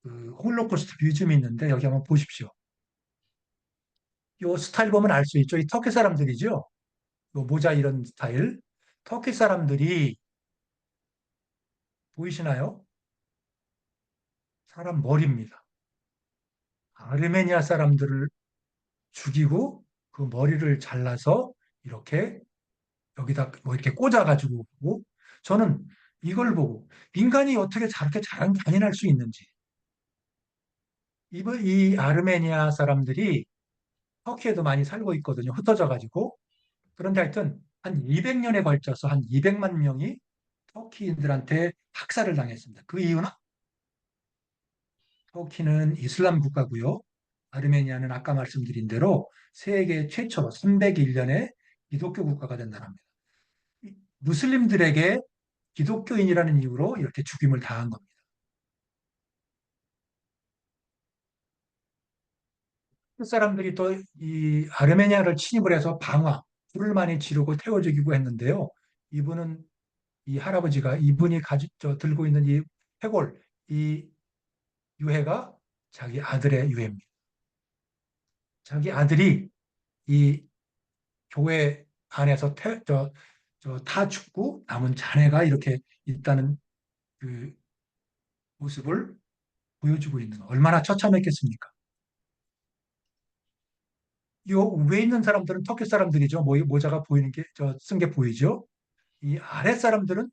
그 홀로코스트 뮤지엄이 있는데 여기 한번 보십시오. 요 스타일 보면 알 수 있죠. 이 터키 사람들이죠. 요 모자 이런 스타일. 터키 사람들이 보이시나요? 사람 머리입니다. 아르메니아 사람들을 죽이고 그 머리를 잘라서 이렇게 여기다 뭐 이렇게 꽂아가지고 보고 저는 이걸 보고 인간이 어떻게 저렇게 잔인할 수 있는지 이 아르메니아 사람들이 터키에도 많이 살고 있거든요. 흩어져 가지고 그런데 하여튼 한 200년에 걸쳐서 한 200만 명이 터키인들한테 학살을 당했습니다. 그 이유는 터키는 이슬람 국가고요. 아르메니아는 아까 말씀드린 대로 세계 최초로 301년에 기독교 국가가 된 나라입니다. 무슬림들에게 기독교인이라는 이유로 이렇게 죽임을 당한 겁니다. 그 사람들이 또 이 아르메니아를 침입을 해서 불을 많이 지르고 태워 죽이고 했는데요. 이분은 이 할아버지가 이분이 들고 있는 이 회골, 이 유해가 자기 아들의 유해입니다. 자기 아들이 이 교회 안에서 타 죽고 남은 자네가 이렇게 있다는 그 모습을 보여주고 있는 얼마나 처참했겠습니까? 요 위에 있는 사람들은 터키 사람들이죠. 모자가 보이는 게 쓴 게 보이죠. 이 아래 사람들은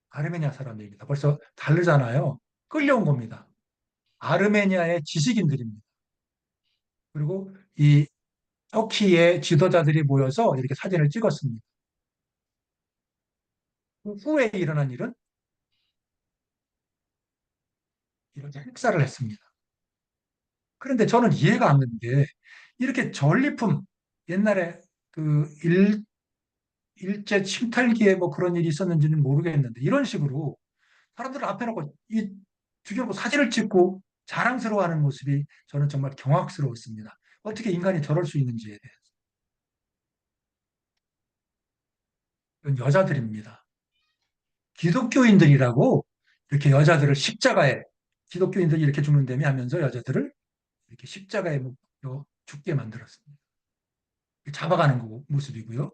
아르메니아 사람들입니다. 벌써 다르잖아요. 끌려온 겁니다. 아르메니아의 지식인들입니다. 그리고 이 터키의 지도자들이 모여서 이렇게 사진을 찍었습니다. 그 후에 일어난 일은 이렇게 행사를 했습니다. 그런데 저는 이해가 안 가는 게 이렇게 전리품 옛날에 그 일제 침탈기에 뭐 그런 일이 있었는지는 모르겠는데 이런 식으로 사람들을 앞에 놓고 이 죽여놓고 사진을 찍고 자랑스러워하는 모습이 저는 정말 경악스러웠습니다. 어떻게 인간이 저럴 수 있는지에 대해서. 이건 여자들입니다. 기독교인들이라고 이렇게 여자들을 십자가에, 기독교인들이 이렇게 죽는다며 하면서 여자들을 이렇게 십자가에 죽게 만들었습니다. 잡아가는 모습이고요.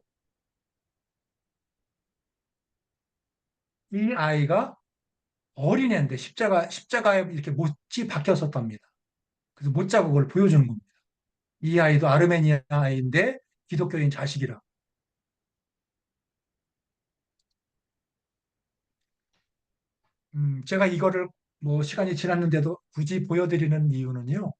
이 아이가 어린애인데 십자가에 이렇게 못이 박혔었답니다. 그래서 못 자국을 보여주는 겁니다. 이 아이도 아르메니아 아이인데 기독교인 자식이라. 제가 이거를 뭐 시간이 지났는데도 굳이 보여드리는 이유는요.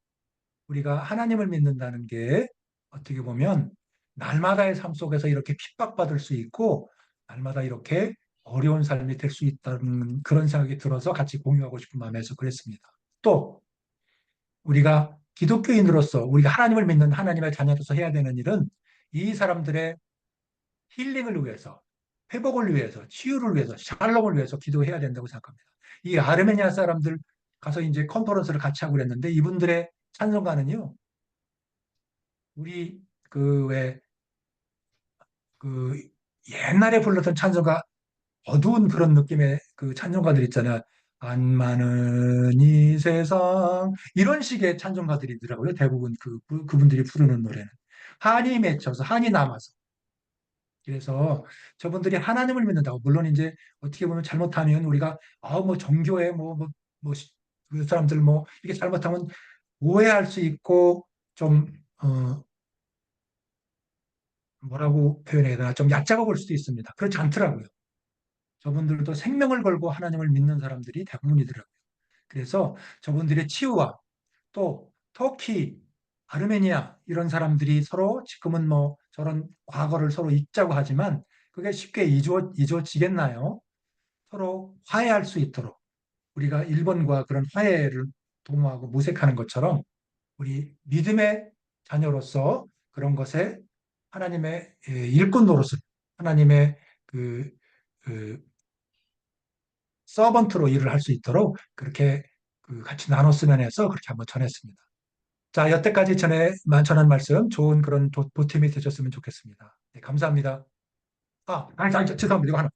우리가 하나님을 믿는다는 게 어떻게 보면 날마다의 삶 속에서 이렇게 핍박받을 수 있고 날마다 이렇게 어려운 삶이 될 수 있다는 그런 생각이 들어서 같이 공유하고 싶은 마음에서 그랬습니다. 또 우리가 기독교인으로서 우리가 하나님을 믿는 하나님의 자녀로서 해야 되는 일은 이 사람들의 힐링을 위해서, 회복을 위해서, 치유를 위해서, 샬롬을 위해서 기도해야 된다고 생각합니다. 이 아르메니아 사람들 가서 이제 컨퍼런스를 같이 하고 그랬는데 이분들의 찬송가는요, 우리 그 왜 그 옛날에 불렀던 찬송가 어두운 그런 느낌의 그 찬송가들 있잖아요. 안 많은 이 세상 이런 식의 찬송가들이더라고요. 대부분 그분들이 부르는 노래는 한이 맺혀서 한이 남아서 그래서 저분들이 하나님을 믿는다고 물론 이제 어떻게 보면 잘못하면 우리가 뭐 종교에 그 사람들 뭐 이렇게 잘못하면 오해할 수 있고 좀 뭐라고 표현해야 되나 좀 얕잡아 볼 수도 있습니다. 그렇지 않더라고요. 저분들도 생명을 걸고 하나님을 믿는 사람들이 대부분이더라고요. 그래서 저분들의 치유와 또 터키, 아르메니아 이런 사람들이 서로 지금은 뭐 저런 과거를 서로 잊자고 하지만 그게 쉽게 잊어지겠나요? 서로 화해할 수 있도록 우리가 일본과 그런 화해를 도모하고 모색하는 것처럼 우리 믿음의 자녀로서 그런 것에 하나님의 일꾼 노릇을 하나님의 그, 그 서번트로 일을 할 수 있도록 그렇게 같이 나눴으면 해서 그렇게 한번 전했습니다. 자, 여태까지 전한 말씀 좋은 그런 보탬이 되셨으면 좋겠습니다. 네, 감사합니다. 죄송합니다. 이거 하나.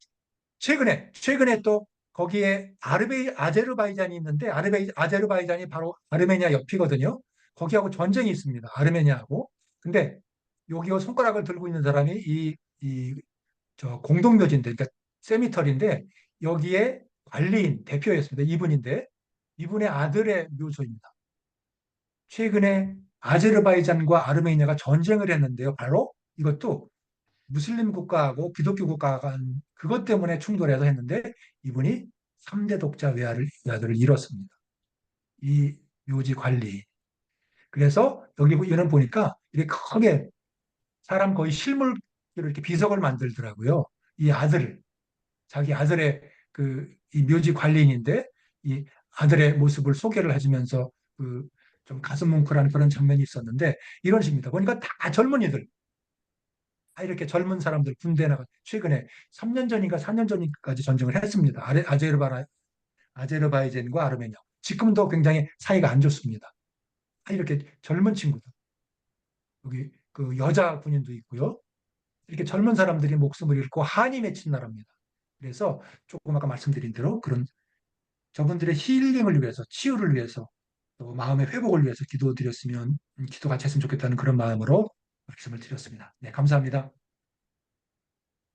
최근에 또 거기에 아제르바이잔이 있는데 아제르바이잔이 바로 아르메니아 옆이거든요. 거기하고 전쟁이 있습니다. 아르메니아하고. 근데 여기 손가락을 들고 있는 사람이 저 공동묘지인데, 그러니까 세미터리인데 여기에 관리인 대표였습니다. 이분인데 이분의 아들의 묘소입니다. 최근에 아제르바이잔과 아르메니아가 전쟁을 했는데요. 바로 이것도 무슬림 국가하고 기독교 국가가 그것 때문에 충돌해서 했는데 이분이 3대 독자 외아들을 잃었습니다. 이 묘지 관리. 그래서 여기 이런 보니까 이렇게 크게 사람 거의 실물 이렇게 비석을 만들더라고요. 이 아들을 자기 아들의 이 묘지 관리인인데 이 아들의 모습을 소개를 해주면서 좀 가슴 뭉클한 그런 장면이 있었는데 이런 식입니다. 보니까 다 젊은이들, 이렇게 젊은 사람들 군대 나가 최근에 3년 전인가 4년 전까지 전쟁을 했습니다. 아제르바이잔과 아르메니아. 지금도 굉장히 사이가 안 좋습니다. 이렇게 젊은 친구들, 여기 그 여자 군인도 있고요. 이렇게 젊은 사람들이 목숨을 잃고 한이 맺힌 나라입니다. 그래서 조금 아까 말씀드린 대로 그런 저분들의 힐링을 위해서, 치유를 위해서, 또 마음의 회복을 위해서 기도 같이 했으면 좋겠다는 그런 마음으로 말씀을 드렸습니다. 네, 감사합니다.